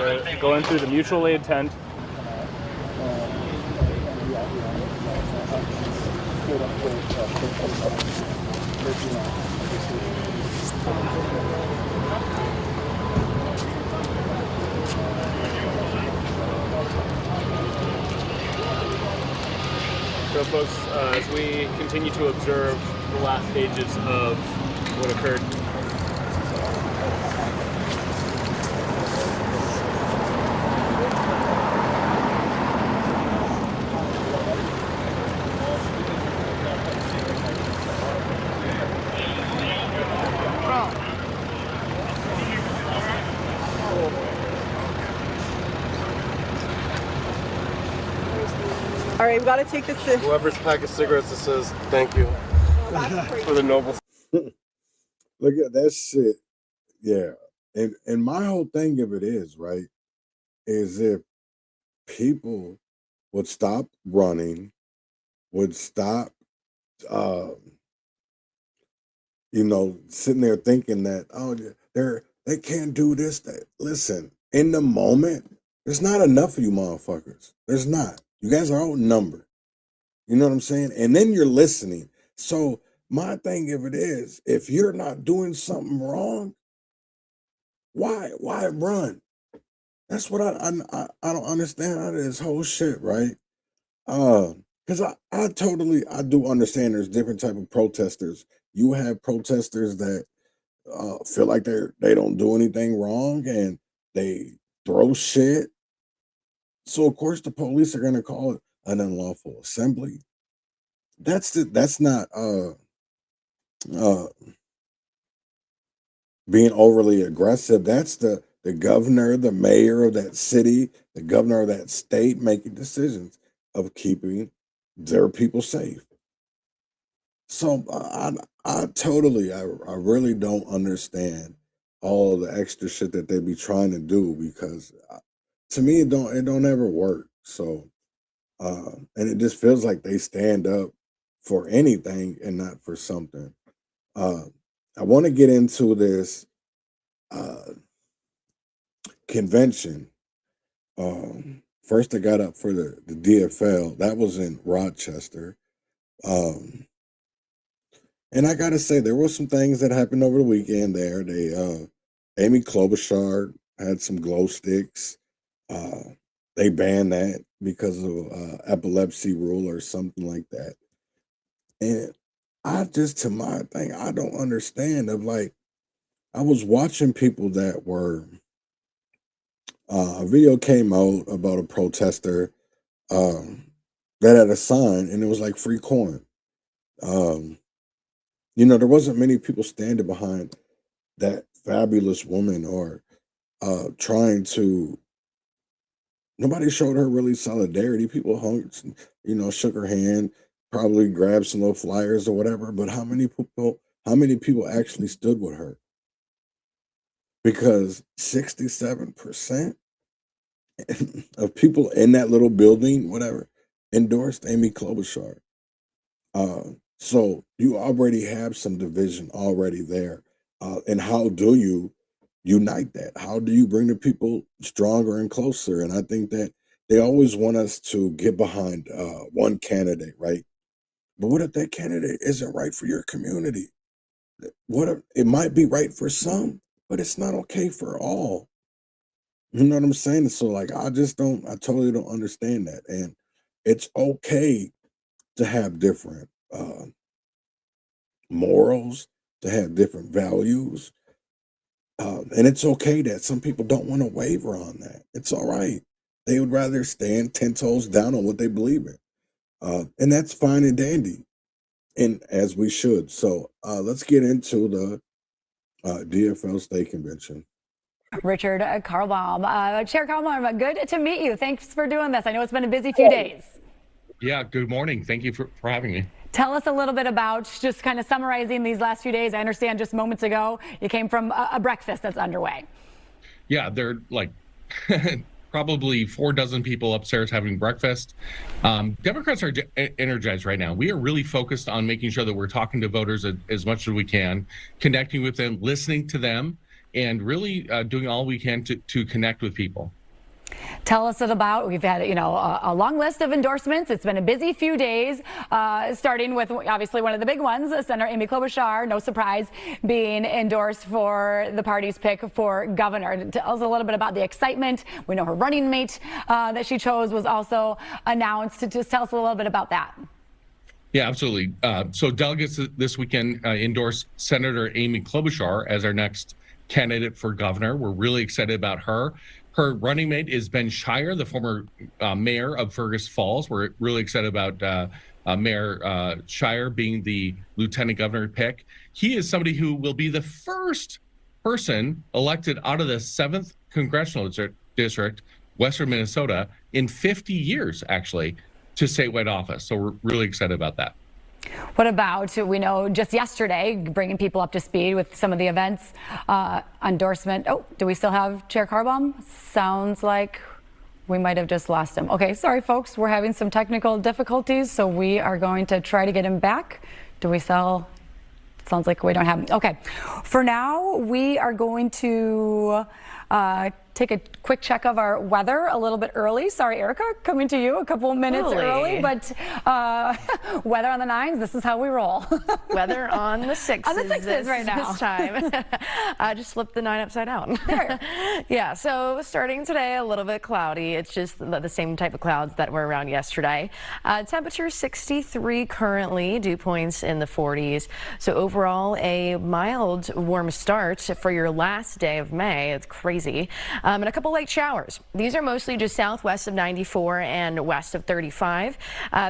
going through the mutual aid tent. So folks, as we continue to observe the last stages of what occurred. All right, we gotta take this to Whoever's pack of cigarettes that says thank you for the noble. Look at that shit. Yeah. And my whole thing of it is, right, is if people would stop running, would stop sitting there thinking that, oh, they can't do this. Listen, in the moment, there's not enough of you motherfuckers. There's not. You guys are outnumbered. You know what I'm saying? And then you're listening. So my thing of it is, if you're not doing something wrong, why run? That's what I don't understand out of this whole shit, right? Because I do understand there's different type of protesters. You have protesters that feel like they don't do anything wrong and they throw shit. So of course the police are gonna call it an unlawful assembly. That's not being overly aggressive. That's the governor, the mayor of that city, the governor of that state making decisions of keeping their people safe. So I really don't understand all of the extra shit that they be trying to do, because to me it don't ever work. So and it just feels like they stand up for anything and not for something. I want to get into this convention. First I got up for the DFL. That was in Rochester. And I gotta say, there were some things that happened over the weekend there. Amy Klobuchar had some glow sticks. They banned that because of epilepsy rule or something like that. And I don't understand of, like, I was watching people that were, a video came out about a protester that had a sign and it was like free corn. There wasn't many people standing behind that fabulous woman or trying to. Nobody showed her really solidarity. People hung, shook her hand, probably grabbed some little flyers or whatever. But how many people actually stood with her? Because 67% of people in that little building, whatever, endorsed Amy Klobuchar. So you already have some division already there. And how do you unite that? How do you bring the people stronger and closer? And I think that they always want us to get behind one candidate, right? But what if that candidate isn't right for your community? What if it might be right for some, but it's not okay for all? You know what I'm saying? So like, I totally don't understand that. And it's okay to have different morals, to have different values. And it's okay that some people don't want to waver on that. It's all right. They would rather stand 10 toes down on what they believe in. And that's fine and dandy, and as we should. So let's get into the DFL State Convention. Richard Carlbaum. Chair Carlbaum, good to meet you. Thanks for doing this. I know it's been a busy few days. Yeah, good morning. Thank you for having me. Tell us a little bit about just kind of summarizing these last few days. I understand just moments ago you came from a breakfast that's underway. Yeah, they're like probably 4 dozen people upstairs having breakfast. Democrats are energized right now. We are really focused on making sure that we're talking to voters as much as we can, connecting with them, listening to them, and really doing all we can to connect with people. Tell us about, we've had, a long list of endorsements. It's been a busy few days, starting with obviously one of the big ones, Senator Amy Klobuchar, no surprise, being endorsed for the party's pick for governor. Tell us a little bit about the excitement. We know her running mate that she chose was also announced. Just tell us a little bit about that. Yeah, absolutely. So delegates this weekend endorsed Senator Amy Klobuchar as our next candidate for governor. We're really excited about her. Her running mate is Ben Shire, the former mayor of Fergus Falls. We're really excited about Mayor Shire being the lieutenant governor pick. He is somebody who will be the first person elected out of the 7th congressional district, Western Minnesota, in 50 years, actually, to statewide office. So we're really excited about that. What about, we know just yesterday, bringing people up to speed with some of the events, endorsement. Oh, do we still have Chair Carlbaum? Sounds like we might have just lost him. Okay, sorry, folks. We're having some technical difficulties, so we are going to try to get him back. Do we sell? Sounds like we don't have him. Okay, for now, we are going to take a quick check of our weather a little bit early. Sorry, Erica, coming to you a couple minutes early, but weather on the 9s, this is how we roll. Weather on the 6s. On the 6s right now. This time. I just flipped the 9 upside down. Yeah, so starting today, a little bit cloudy. It's just the same type of clouds that were around yesterday. Temperature 63 currently, dew points in the 40s. So overall, a mild warm start for your last day of May. It's crazy. And a couple light showers. These are mostly just southwest of 94 and west of 35.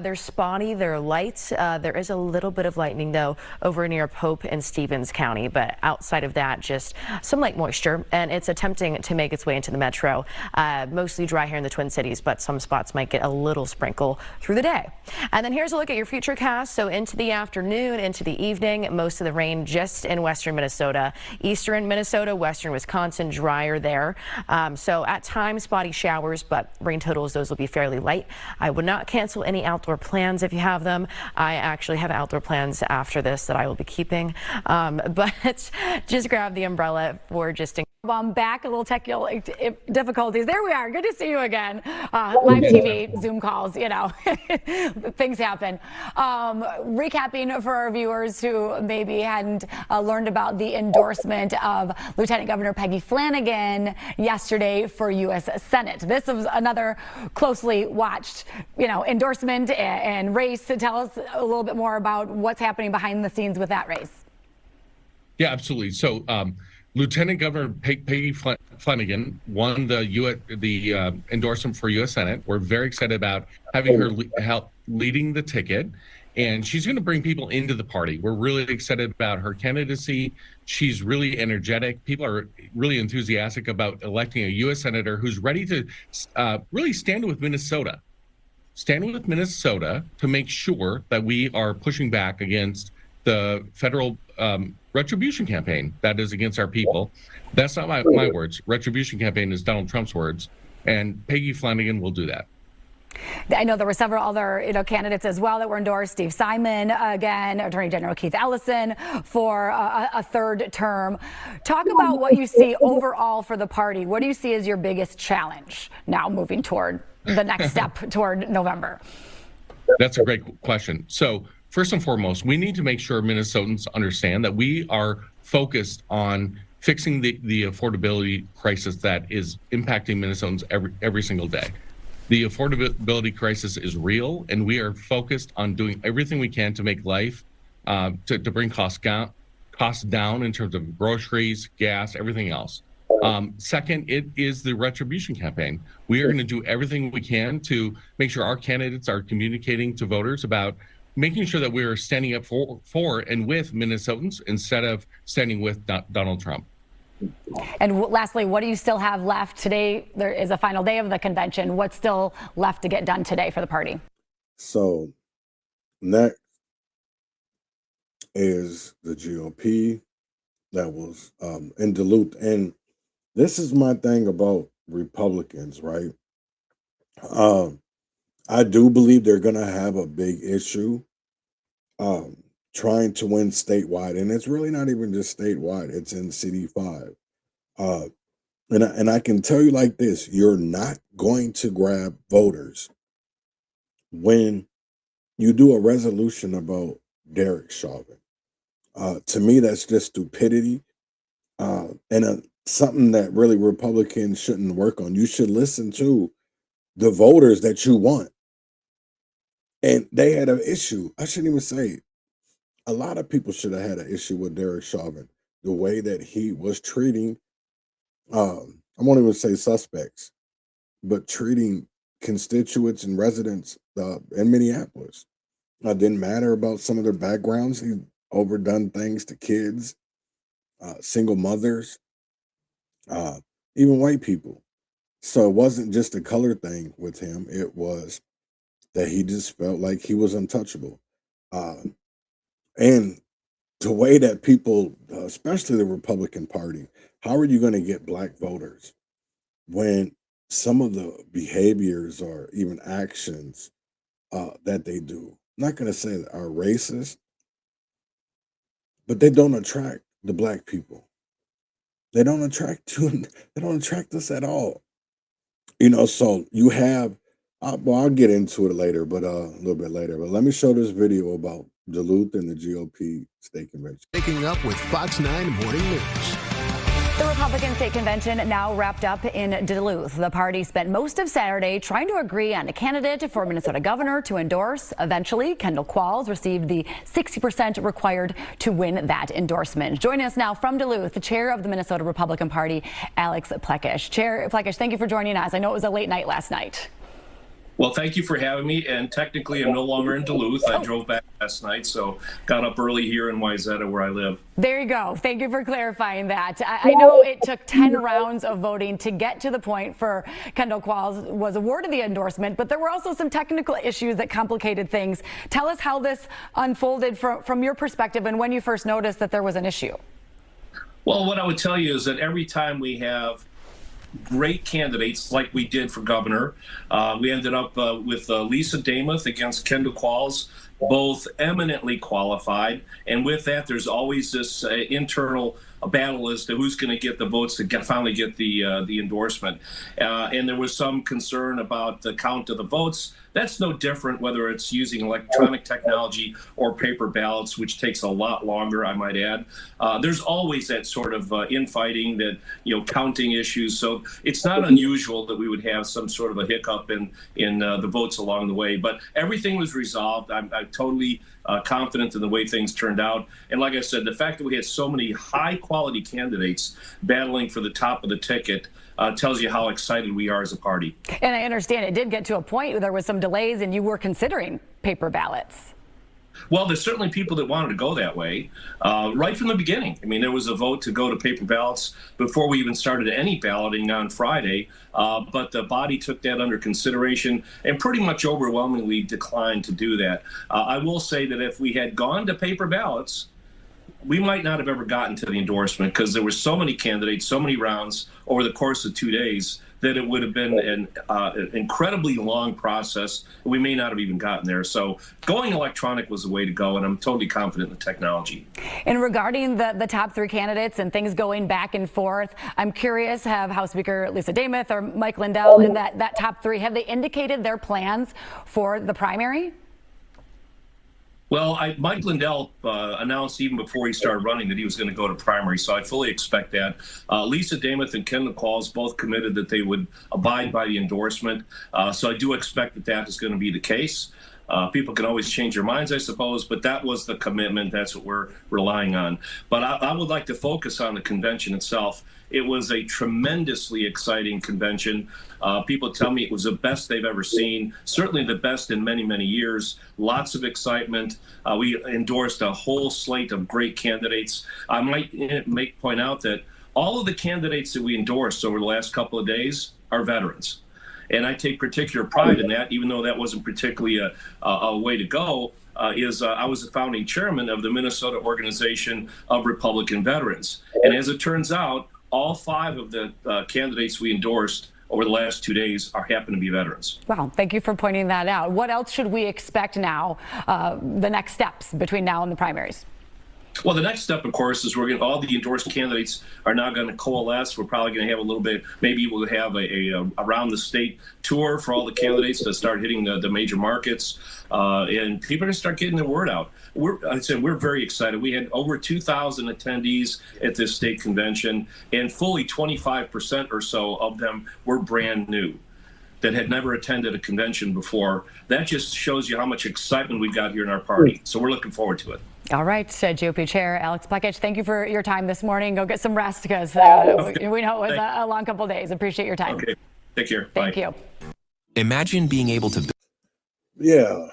They're spotty, they're light. There is a little bit of lightning, though, over near Pope and Stevens County. But outside of that, just some light moisture. And it's attempting to make its way into the metro. Mostly dry here in the Twin Cities, but some spots might get a little sprinkle through the day. And then here's a look at your futurecast. So into the afternoon, into the evening, most of the rain just in western Minnesota. Eastern Minnesota, western Wisconsin, drier there. So at times spotty showers, but rain totals, those will be fairly light. I would not cancel any outdoor plans if you have them. I actually have outdoor plans after this that I will be keeping. But just grab the umbrella for just I'm back, a little technical difficulties. There we are. Good to see you again. Live TV, Zoom calls, things happen. Recapping for our viewers who maybe hadn't learned about the endorsement of Lieutenant Governor Peggy Flanagan yesterday for U.S. Senate. This was another closely watched, endorsement and race. Tell us a little bit more about what's happening behind the scenes with that race. Yeah, absolutely. So, Lieutenant Governor Peggy Flanagan won the endorsement for U.S. Senate. We're very excited about having her leading the ticket. and she's going to bring people into the party. We're really excited about her candidacy. She's really energetic. People are really enthusiastic about electing a U.S. senator who's ready to really stand with Minnesota. Stand with Minnesota to make sure that we are pushing back against the federal retribution campaign that is against our people. That's not my words. Retribution campaign is Donald Trump's words, and Peggy Flanagan will do that. I know there were several other candidates as well that were endorsed. Steve Simon, again, Attorney General Keith Ellison for a third term. Talk about what you see overall for the party. What do you see as your biggest challenge now moving toward the next step toward November? That's a great question. So first and foremost, we need to make sure Minnesotans understand that we are focused on fixing the affordability crisis that is impacting Minnesotans every single day. The affordability crisis is real, and we are focused on doing everything we can to make life, to bring costs down in terms of groceries, gas, everything else. Second, it is the retribution campaign. We are going to do everything we can to make sure our candidates are communicating to voters about making sure that we are standing up for and with Minnesotans instead of standing with Donald Trump. And lastly, what do you still have left? Today, there is a final day of the convention. What's still left to get done today for the party? So next is the GOP that was in Duluth. And this is my thing about Republicans, right? I do believe they're going to have a big issue trying to win statewide. And it's really not even just statewide. It's in CD5. And I can tell you like this, you're not going to grab voters when you do a resolution about Derek Chauvin. To me, that's just stupidity. And something that really Republicans shouldn't work on. You should listen to the voters that you want. And they had an issue. I shouldn't even say it. A lot of people should have had an issue with Derek Chauvin, the way that he was treating, I won't even say suspects, but treating constituents and residents in Minneapolis. It didn't matter about some of their backgrounds. He overdone things to kids, single mothers, even white people. So it wasn't just a color thing with him. It was that he just felt like he was untouchable. And the way that people, especially the Republican Party, how are you going to get black voters when some of the behaviors or even actions that they do, I'm not going to say that are racist, but they don't attract the black people. They don't attract us at all. You know, so you have, well, I'll get into it later, but a little bit later. But let me show this video about Duluth and the GOP state convention. Waking up with Fox 9 Morning News. The Republican state convention now wrapped up in Duluth. The party spent most of Saturday trying to agree on a candidate for Minnesota governor to endorse. Eventually, Kendall Qualls received the 60% required to win that endorsement. Joining us now from Duluth, the chair of the Minnesota Republican Party, Alex Plekish. Chair Plekish, thank you for joining us. I know it was a late night last night. Well, thank you for having me. And technically, I'm no longer in Duluth. I drove back last night, so got up early here in Wayzata, where I live. There you go. Thank you for clarifying that. I know it took 10 rounds of voting to get to the point for Kendall Qualls was awarded the endorsement, but there were also some technical issues that complicated things. Tell us how this unfolded from your perspective and when you first noticed that there was an issue. Well, what I would tell you is that every time we have great candidates like we did for governor, we ended up with Lisa Damuth against Kendall Qualls, both eminently qualified. And with that, there's always this internal battle as to who's going to get the votes to finally get the endorsement. And there was some concern about the count of the votes. That's no different whether it's using electronic technology or paper ballots, which takes a lot longer, I might add. There's always that sort of infighting, that, counting issues. So it's not unusual that we would have some sort of a hiccup in the votes along the way. But everything was resolved. I'm totally confident in the way things turned out. And like I said, the fact that we had so many high quality candidates battling for the top of the ticket tells you how excited we are as a party. And I understand it did get to a point where there was some delays and you were considering paper ballots. Well, there's certainly people that wanted to go that way right from the beginning. I mean, there was a vote to go to paper ballots before we even started any balloting on Friday, but the body took that under consideration and pretty much overwhelmingly declined to do that. I will say that if we had gone to paper ballots, we might not have ever gotten to the endorsement because there were so many candidates, so many rounds over the course of 2 days that it would have been an incredibly long process. We may not have even gotten there. So going electronic was the way to go, and I'm totally confident in the technology. And regarding the top 3 candidates and things going back and forth, I'm curious, have House Speaker Lisa Demuth or Mike Lindell in that top 3, have they indicated their plans for the primary? Well, Mike Lindell announced even before he started running that he was going to go to primary, so I fully expect that. Lisa Demuth and Ken McCall's both committed that they would abide by the endorsement, so I do expect that that is going to be the case. People can always change their minds, I suppose, but that was the commitment. That's what we're relying on. But I would like to focus on the convention itself. It was a tremendously exciting convention. People tell me it was the best they've ever seen, certainly the best in many, many years. Lots of excitement. We endorsed a whole slate of great candidates. I might point out that all of the candidates that we endorsed over the last couple of days are veterans. And I take particular pride in that, even though that wasn't particularly a way to go. I was the founding chairman of the Minnesota Organization of Republican Veterans. And as it turns out, all 5 of the candidates we endorsed over the last 2 days happen to be veterans. Wow, thank you for pointing that out. What else should we expect now, the next steps between now and the primaries? Well, the next step, of course, is all the endorsed candidates are now going to coalesce. We're probably going to have a little bit, maybe we'll have a around the state tour for all the candidates to start hitting the major markets, and people are going to start getting the word out. We're very excited. We had over 2,000 attendees at this state convention, and fully 25% or so of them were brand new, that had never attended a convention before. That just shows you how much excitement we've got here in our party. So we're looking forward to it. All right, GOP Chair Alex Plekich, thank you for your time this morning. Go get some rest because we know it was a long couple of days. Appreciate your time. Okay, take care. Thank you. Imagine being able to. Yeah,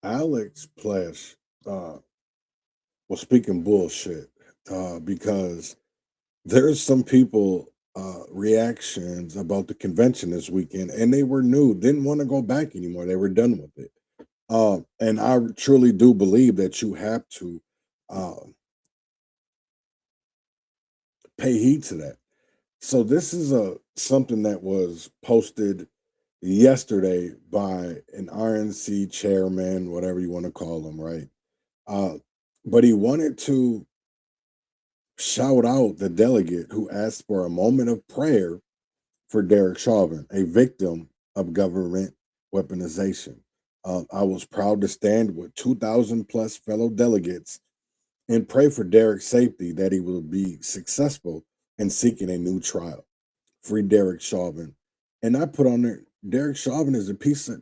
Alex Plesh was speaking bullshit because there's some people reactions about the convention this weekend, and they were new, didn't want to go back anymore. They were done with it. And I truly do believe that you have to pay heed to that. So this is something that was posted yesterday by an RNC chairman, whatever you want to call him, right? But he wanted to shout out the delegate who asked for a moment of prayer for Derek Chauvin, a victim of government weaponization. I was proud to stand with 2,000 plus fellow delegates and pray for Derek's safety, that he will be successful in seeking a new trial. Free Derek Chauvin. And I put on there, Derek Chauvin is a piece of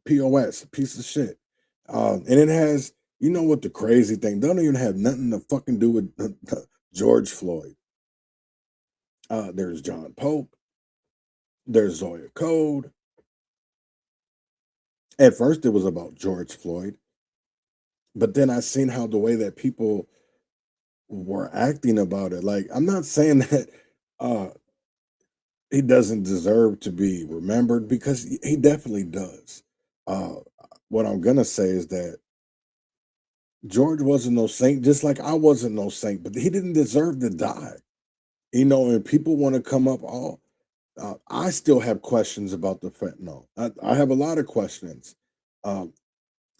POS, a piece of shit. And it has, you know what the crazy thing, don't even have nothing to fucking do with George Floyd. There's John Pope. There's Zoya Code. At first, it was about George Floyd, but then I seen how the way that people were acting about it. Like, I'm not saying that he doesn't deserve to be remembered, because he definitely does. What I'm gonna say is that George wasn't no saint, just like I wasn't no saint, but he didn't deserve to die. You know, and people want to come up all. I still have questions about the fentanyl. I have a lot of questions.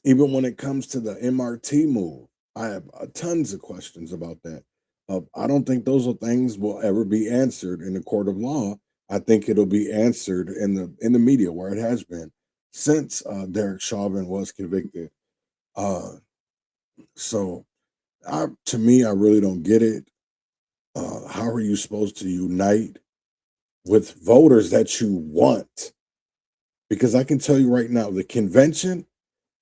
Even when it comes to the MRT move, I have tons of questions about that. I don't think those are things will ever be answered in the court of law. I think it'll be answered in the media, where it has been since Derek Chauvin was convicted. So to me, I really don't get it. How are you supposed to unite with voters that you want? Because I can tell you right now, the convention,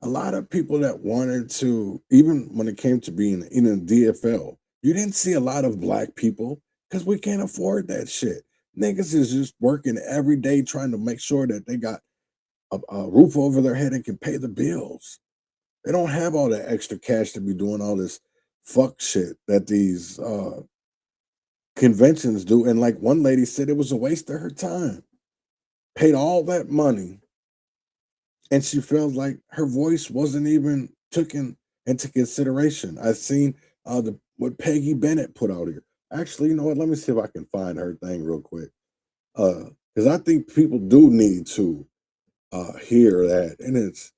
a lot of people that wanted to, even when it came to being in a DFL, you didn't see a lot of black people because we can't afford that shit. Niggas is just working every day trying to make sure that they got a roof over their head and can pay the bills. They don't have all that extra cash to be doing all this fuck shit that these conventions do. And like one lady said, it was a waste of her time. Paid all that money, and she felt like her voice wasn't even taken into consideration. I've seen what Peggy Bennett put out here. Actually, you know what? Let me see if I can find her thing real quick. Because I think people do need to hear that, and it's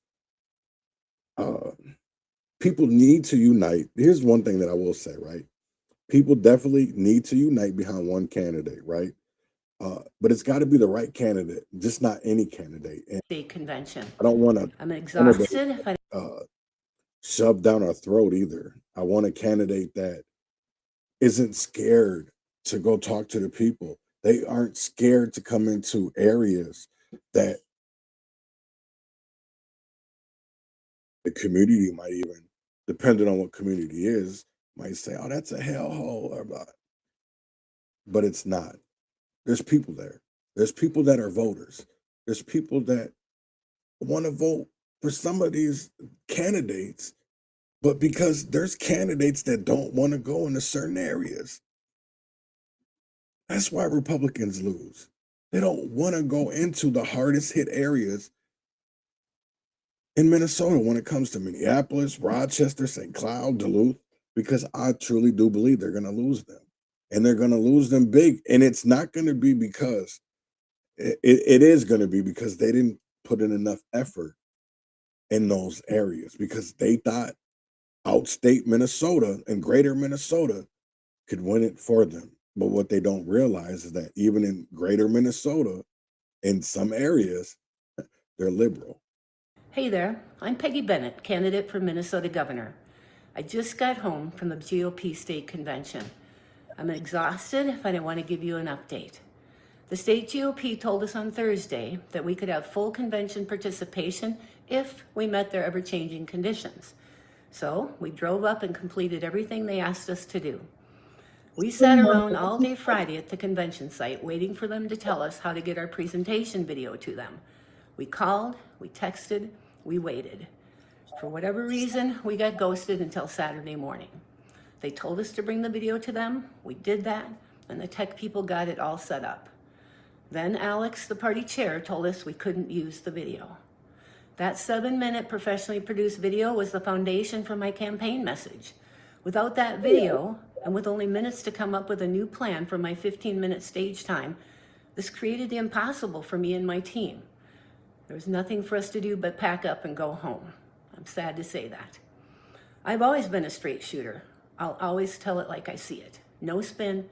people need to unite. Here's one thing that I will say, right? People definitely need to unite behind one candidate, right? But it's got to be the right candidate, just not any candidate. And state convention. I don't want to. I'm exhausted. If I shoved down our throat either. I want a candidate that isn't scared to go talk to the people. They aren't scared to come into areas that the community might even, depending on what community is, might say, oh, that's a hellhole or blah. But it's not. There's people there. There's people that are voters. There's people that want to vote for some of these candidates, but because there's candidates that don't want to go into certain areas. That's why Republicans lose. They don't want to go into the hardest hit areas in Minnesota when it comes to Minneapolis, Rochester, St. Cloud, Duluth, because I truly do believe they're going to lose them. And they're going to lose them big. And it's not going to be because, it is going to be because they didn't put in enough effort in those areas, because they thought outstate Minnesota and greater Minnesota could win it for them. But what they don't realize is that even in greater Minnesota, in some areas, they're liberal. Hey there, I'm Peggy Bennett, candidate for Minnesota governor. I just got home from the GOP state convention. I'm exhausted if I didn't want to give you an update. The state GOP told us on Thursday that we could have full convention participation if we met their ever-changing conditions. So we drove up and completed everything they asked us to do. We sat around all day Friday at the convention site waiting for them to tell us how to get our presentation video to them. We called, we texted, we waited. For whatever reason, we got ghosted until Saturday morning. They told us to bring the video to them, we did that, and the tech people got it all set up. Then Alex, the party chair, told us we couldn't use the video. That 7-minute professionally produced video was the foundation for my campaign message. Without that video, and with only minutes to come up with a new plan for my 15-minute stage time, this created the impossible for me and my team. There was nothing for us to do but pack up and go home. I'm sad to say that. I've always been a straight shooter. I'll always tell it like I see it. No spin,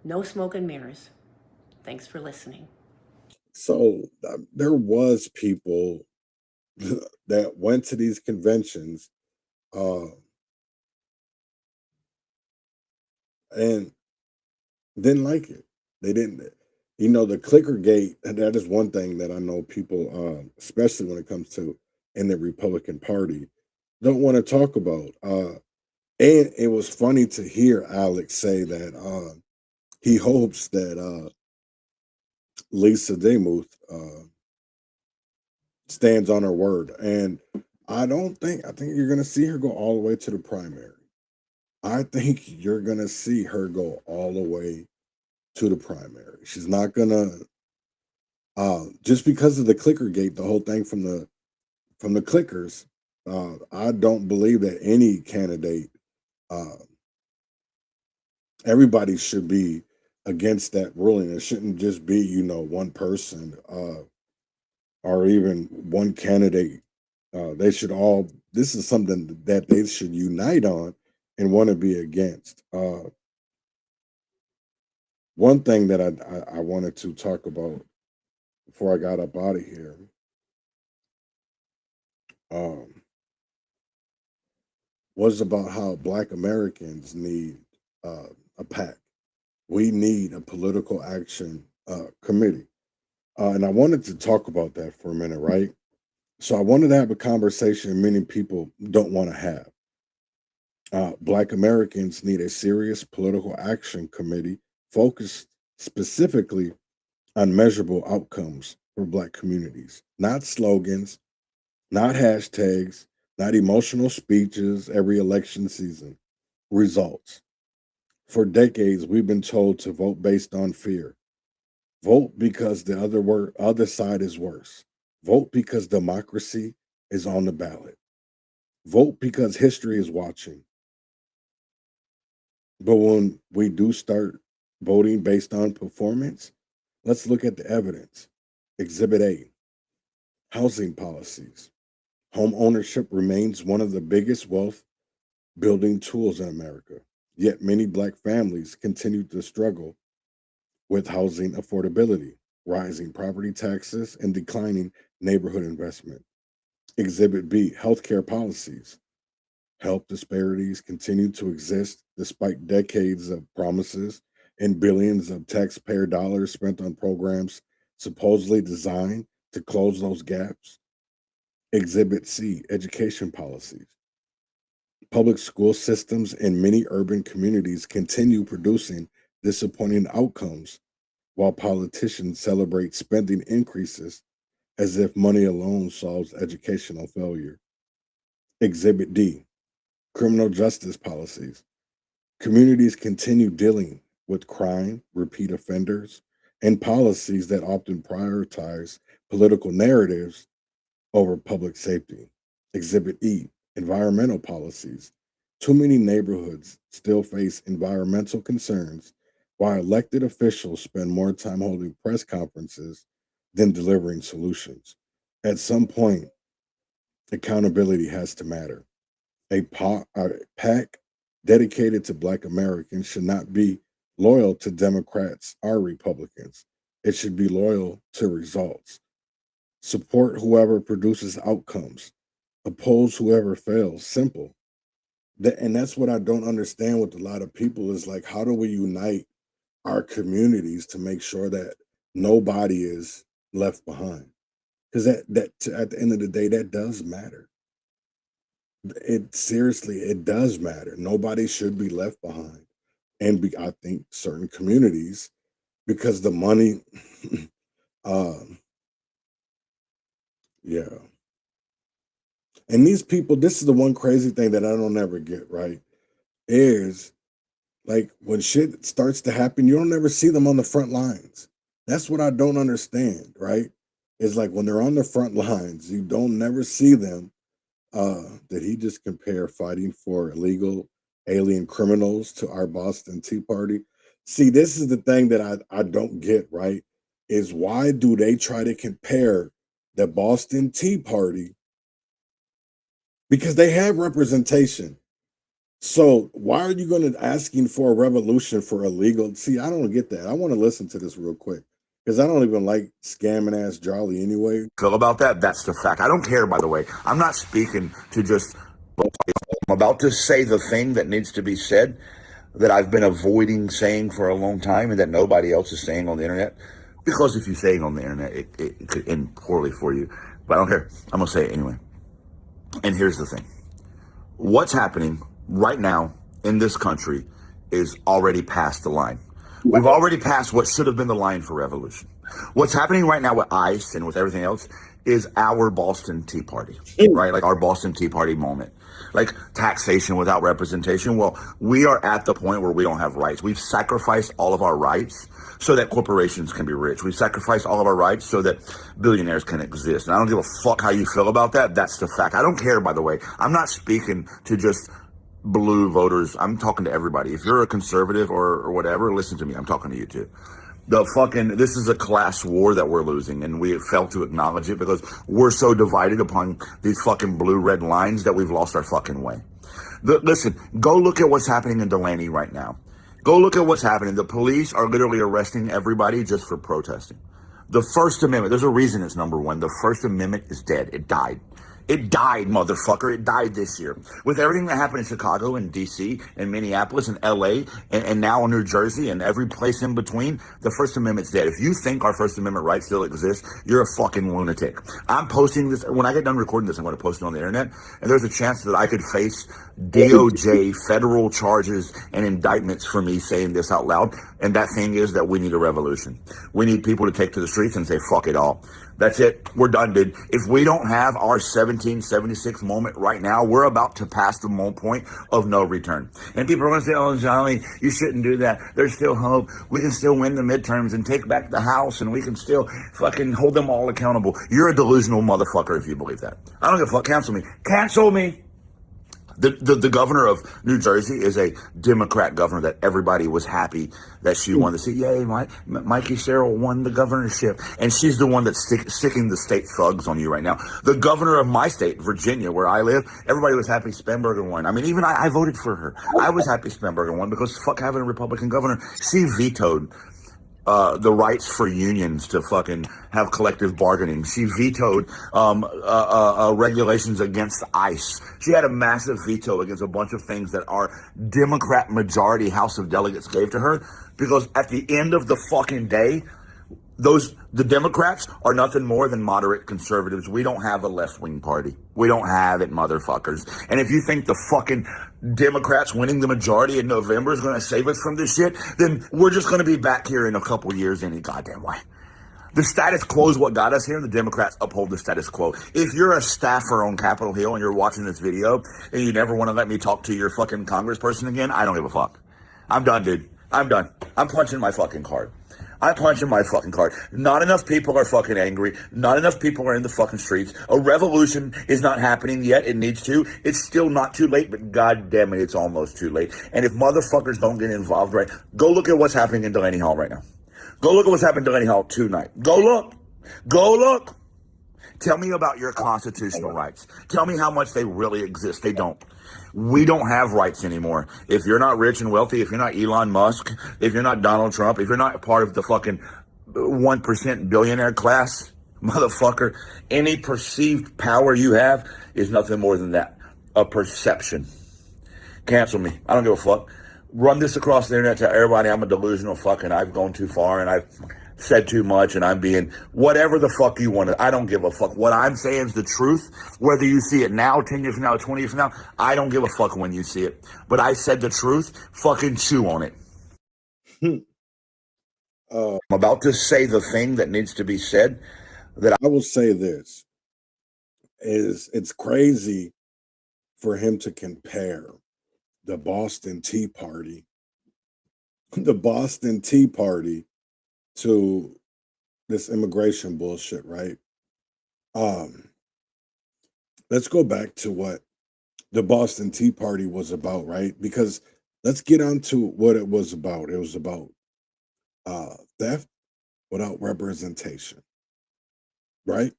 no smoke and mirrors. Thanks for listening. So there was people that went to these conventions and didn't like it. They didn't, the clicker gate, that is one thing that I know people, especially when it comes to in the Republican Party, don't want to talk about. And it was funny to hear Alex say that he hopes that Lisa Demuth stands on her word. And I think you're going to see her go all the way to the primary. I think you're going to see her go all the way to the primary. She's not going to, just because of the clicker gate, the whole thing from the clickers, I don't believe that any candidate, everybody should be against that ruling. It shouldn't just be, one person or even one candidate. They should all, this is something that they should unite on and want to be against. One thing that I wanted to talk about before I got up out of here was about how Black Americans need a PAC. We need a political action committee. And I wanted to talk about that for a minute, right? So I wanted to have a conversation many people don't want to have. Black Americans need a serious political action committee focused specifically on measurable outcomes for Black communities. Not slogans, not hashtags, not emotional speeches every election season. Results. For decades, we've been told to vote based on fear. Vote because the other side is worse. Vote because democracy is on the ballot. Vote because history is watching. But when we do start voting based on performance, let's look at the evidence. Exhibit A, housing policies. Home ownership remains one of the biggest wealth building tools in America. Yet many Black families continue to struggle with housing affordability, rising property taxes, and declining neighborhood investment. Exhibit B, healthcare policies. Health disparities continue to exist despite decades of promises and billions of taxpayer dollars spent on programs supposedly designed to close those gaps. Exhibit C, education policies. Public school systems in many urban communities continue producing disappointing outcomes while politicians celebrate spending increases as if money alone solves educational failure. Exhibit D, criminal justice policies. Communities continue dealing with crime, repeat offenders, and policies that often prioritize political narratives over public safety. Exhibit E, environmental policies. Too many neighborhoods still face environmental concerns while elected officials spend more time holding press conferences than delivering solutions. At some point, accountability has to matter. A PAC dedicated to Black Americans should not be loyal to Democrats or Republicans. It should be loyal to results. Support whoever produces outcomes. Oppose whoever fails. Simple. And that's what I don't understand with a lot of people is like, how do we unite our communities to make sure that nobody is left behind? Because at the end of the day, that does matter. It does matter. Nobody should be left behind. And I think certain communities, because the money, yeah. And these people, this is the one crazy thing that I don't ever get, right? Is like when shit starts to happen, you don't ever see them on the front lines. That's what I don't understand, right? It's like when they're on the front lines, you don't never see them. Did he just compare fighting for illegal alien criminals to our Boston Tea Party? See, this is the thing that I don't get, right? Is why do they try to compare the Boston Tea Party? Because they have representation. So why are you going to asking for a revolution for illegal? See, I don't get that. I want to listen to this real quick because I don't even like scamming ass Jolly anyway. Feel about that? That's the fact. I don't care, by the way. I'm not speaking to just, I'm about to say the thing that needs to be said that I've been avoiding saying for a long time and that nobody else is saying on the internet. Because if you're saying on the internet, it could end poorly for you. But I don't care. I'm going to say it anyway. And here's the thing. What's happening right now in this country is already past the line. We've already passed what should have been the line for revolution. What's happening right now with ICE and with everything else is our Boston Tea Party, right? Like our Boston Tea Party moment. Like taxation without representation. Well, we are at the point where we don't have rights. We've sacrificed all of our rights so that corporations can be rich. We've sacrificed all of our rights so that billionaires can exist. And I don't give a fuck how you feel about that. That's the fact. I don't care, by the way. I'm not speaking to just blue voters. I'm talking to everybody. If you're a conservative or whatever, listen to me. I'm talking to you too. This is a class war that we're losing, and we fail to acknowledge it because we're so divided upon these fucking blue-red lines that we've lost our fucking way. Listen, go look at what's happening in Delaney right now. Go look at what's happening. The police are literally arresting everybody just for protesting. The First Amendment, there's a reason it's number one. The First Amendment is dead. It died. It died, motherfucker. It died this year. With everything that happened in Chicago and DC and Minneapolis and LA and now in New Jersey and every place in between, the First Amendment's dead. If you think our First Amendment rights still exist, you're a fucking lunatic. I'm posting this. When I get done recording this, I'm going to post it on the internet. And there's a chance that I could face DOJ federal charges and indictments for me saying this out loud. And that thing is that we need a revolution. We need people to take to the streets and say, fuck it all. That's it. We're done, dude. If we don't have our 1776 moment right now, we're about to pass the point of no return. And people are going to say, oh, Johnny, you shouldn't do that. There's still hope. We can still win the midterms and take back the House, and we can still fucking hold them all accountable. You're a delusional motherfucker if you believe that. I don't give a fuck. Cancel me. Cancel me. The governor of New Jersey is a Democrat governor that everybody was happy that she won the seat. Yay, Mikey Sherrill won the governorship. And she's the one that's sticking the state thugs on you right now. The governor of my state, Virginia, where I live, everybody was happy Spanberger won. I mean, even I voted for her. I was happy Spanberger won because fuck having a Republican governor. She vetoed the rights for unions to fucking have collective bargaining. She vetoed regulations against ICE. She had a massive veto against a bunch of things that our Democrat majority House of Delegates gave to her, because at the end of the fucking day, the Democrats are nothing more than moderate conservatives. We don't have a left-wing party. We don't have it, motherfuckers. And if you think the fucking Democrats winning the majority in November is going to save us from this shit, then we're just going to be back here in a couple years any goddamn way. The status quo is what got us here, and the Democrats uphold the status quo. If you're a staffer on Capitol Hill and you're watching this video and you never want to let me talk to your fucking congressperson again, I don't give a fuck. I'm done, dude. I'm done. I'm punching my fucking card. I'm punching my fucking card. Not enough people are fucking angry. Not enough people are in the fucking streets. A revolution is not happening yet. It needs to. It's still not too late, but god damn it, it's almost too late. And if motherfuckers don't get involved, right, go look at what's happening in Delaney Hall right now. Go look at what's happening in Delaney Hall tonight. Go look. Go look. Tell me about your constitutional rights. Tell me how much they really exist. They don't. We don't have rights anymore. If you're not rich and wealthy, if you're not Elon Musk, if you're not Donald Trump, if you're not part of the fucking 1% billionaire class, motherfucker, any perceived power you have is nothing more than that. A perception. Cancel me. I don't give a fuck. Run this across the internet, tell everybody I'm a delusional fucking, I've gone too far and I've said too much and I'm being whatever the fuck you want to. I don't give a fuck. What I'm saying is the truth. Whether you see it now, 10 years from now, 20 years from now, I don't give a fuck when you see it. But I said the truth. Fucking chew on it. I'm about to say the thing that needs to be said. That I will say this is it's crazy for him to compare the Boston Tea Party to this immigration bullshit, right? Let's go back to what the Boston Tea Party was about, right? Because let's get on to what it was about. It was about theft without representation, right?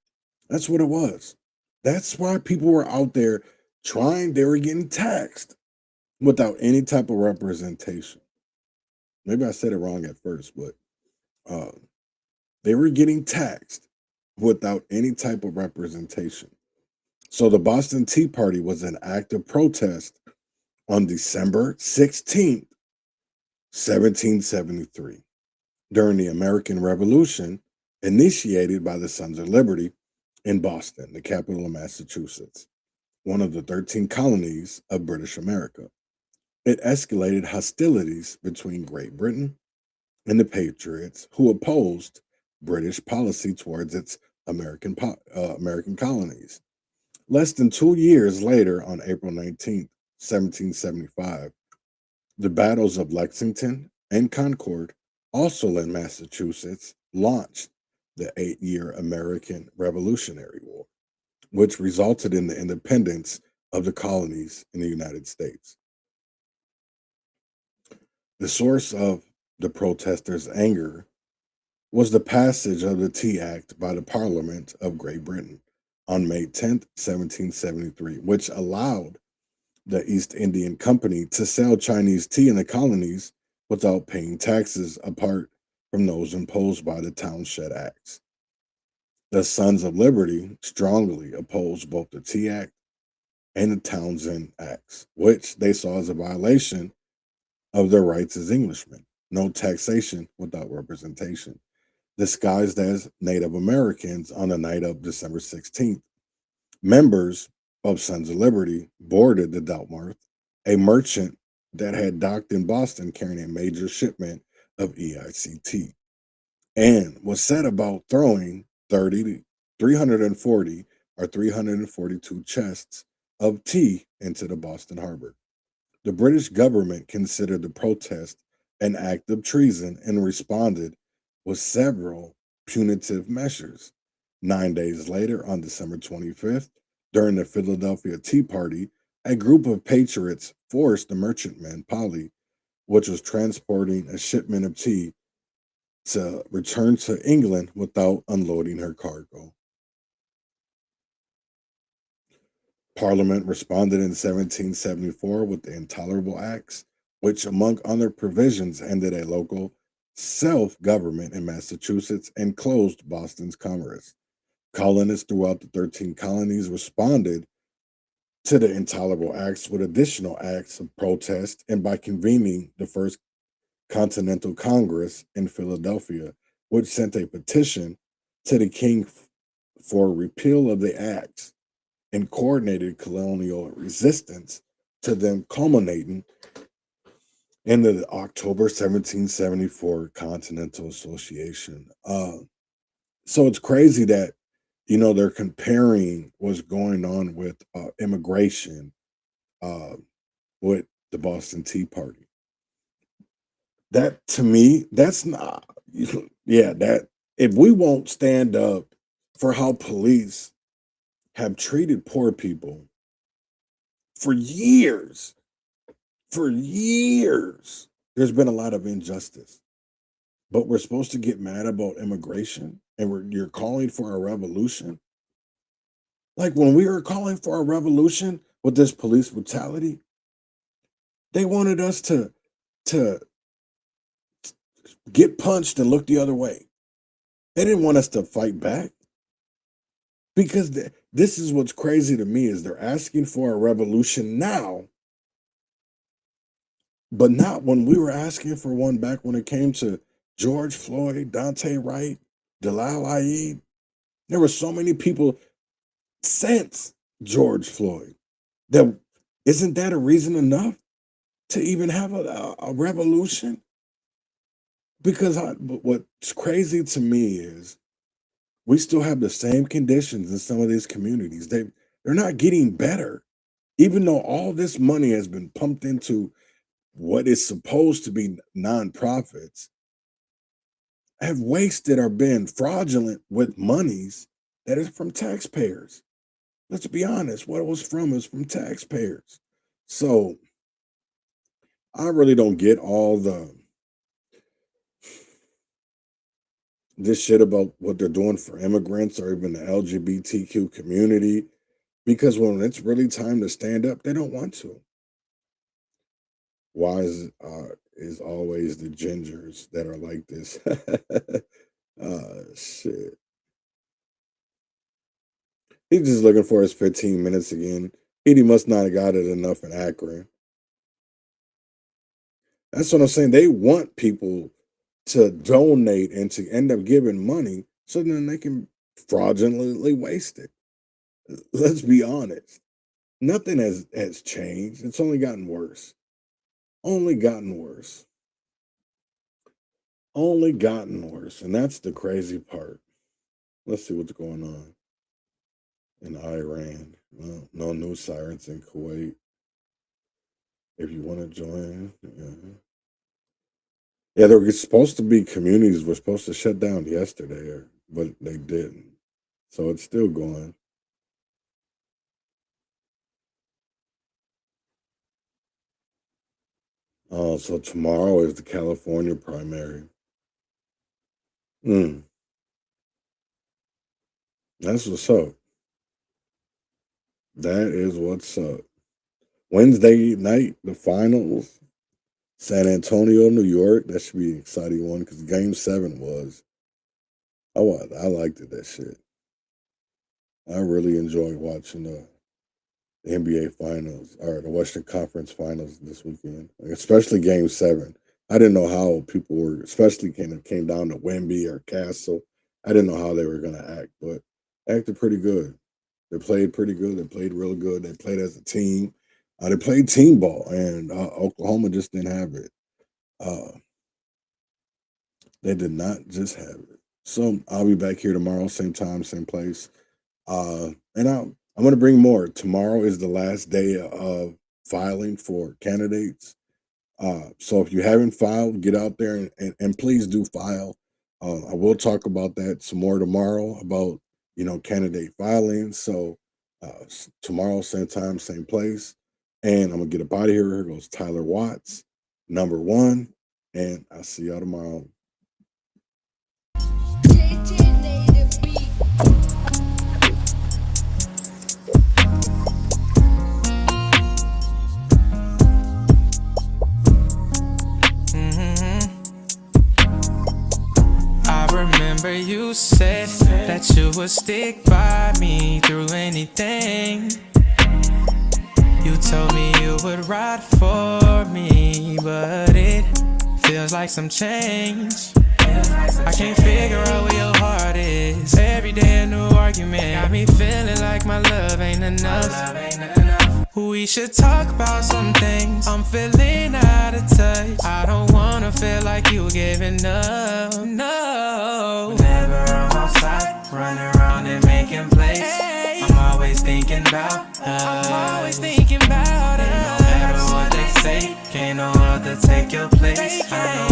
That's what it was. That's why people were out there they were getting taxed without any type of representation. Maybe I said it wrong at first, but they were getting taxed without any type of representation. So the Boston Tea Party was an act of protest on December 16th, 1773, during the American Revolution initiated by the Sons of Liberty in Boston, the capital of Massachusetts, one of the 13 colonies of British America. It escalated hostilities between Great Britain and the Patriots, who opposed British policy towards its American colonies. Less than 2 years later, on April 19th, 1775, the battles of Lexington and Concord, also in Massachusetts, launched the 8-year American Revolutionary War, which resulted in the independence of the colonies in the United States. The source of the protesters' anger was the passage of the Tea Act by the Parliament of Great Britain on May 10th, 1773, which allowed the East Indian Company to sell Chinese tea in the colonies without paying taxes apart from those imposed by the Townshend Acts. The Sons of Liberty strongly opposed both the Tea Act and the Townshend Acts, which they saw as a violation of their rights as Englishmen. No taxation without representation. Disguised as Native Americans on the night of December 16th, members of Sons of Liberty boarded the Dartmouth, a merchant that had docked in Boston carrying a major shipment of EICT and was said about throwing 340 or 342 chests of tea into the Boston Harbor. The British government considered the protest an act of treason and responded with several punitive measures. 9 days later, on December 25th, during the Philadelphia Tea Party, a group of patriots forced the merchantman Polly, which was transporting a shipment of tea, to return to England without unloading her cargo. Parliament responded in 1774 with the Intolerable Acts, which, among other provisions, ended a local self-government in Massachusetts and closed Boston's commerce. Colonists throughout the 13 colonies responded to the Intolerable Acts with additional acts of protest and by convening the First Continental Congress in Philadelphia, which sent a petition to the king for repeal of the acts and coordinated colonial resistance to them, culminating in the October 1774 Continental Association. So it's crazy that, you know, they're comparing what's going on with immigration with the Boston Tea Party. That, to me, that's not, yeah, that if we won't stand up for how police have treated poor people for years, there's been a lot of injustice. But we're supposed to get mad about immigration and you're calling for a revolution. Like when we were calling for a revolution with this police brutality, they wanted us to get punched and look the other way. They didn't want us to fight back. Because this is what's crazy to me is they're asking for a revolution now, but not when we were asking for one back when it came to George Floyd, Dante Wright, Dalal Aid. There were so many people since George Floyd. That isn't that a reason enough to even have a revolution? Because what's crazy to me is we still have the same conditions in some of these communities. They're not getting better, even though all this money has been pumped into what is supposed to be nonprofits, have wasted or been fraudulent with monies that is from taxpayers. Let's be honest, what it was from is from taxpayers. So I really don't get all this shit about what they're doing for immigrants or even the LGBTQ community, because when it's really time to stand up, they don't want to. Why is always the gingers that are like this? Shit. He's just looking for his 15 minutes again. He must not have got it enough in Akron. That's what I'm saying. They want people to donate and to end up giving money so then they can fraudulently waste it. Let's be honest. Nothing has changed. It's only gotten worse. Only gotten worse. Only gotten worse. And that's the crazy part. Let's see what's going on in Iran. No news sirens in Kuwait. If you want to join, yeah, there were supposed to be communities were supposed to shut down yesterday, but they didn't. So it's still going. Oh, so tomorrow is the California primary. That's what's up. That is what's up. Wednesday night, the finals. San Antonio, New York. That should be an exciting one because Game 7 was. I liked it, that shit. I really enjoyed watching the NBA Finals or the Western Conference Finals this weekend, especially Game 7. I didn't know how people were, especially came down to Wemby or Castle. I didn't know how they were going to act, but acted pretty good. They played pretty good. They played real good. They played as a team. They played team ball, and Oklahoma just didn't have it. They did not just have it. So I'll be back here tomorrow, same time, same place. And I'm going to bring more. Tomorrow is the last day of filing for candidates. So if you haven't filed, get out there and please do file. I will talk about that some more tomorrow about, candidate filing. So tomorrow, same time, same place. And I'm going to get up out of here. Here goes Tyler Watts, #1. And I'll see y'all tomorrow. Remember you said that you would stick by me through anything. You told me you would ride for me, but it feels like some change. I can't figure out where your heart is. Every day a new argument got me feeling like my love ain't enough. We should talk about some things. I'm feeling out of touch. I don't wanna feel like you giving up. No. Whenever I'm outside, running around and making plays, I'm always thinking about us. I'm always thinking about us. No matter what they say, can't no other take your place. I know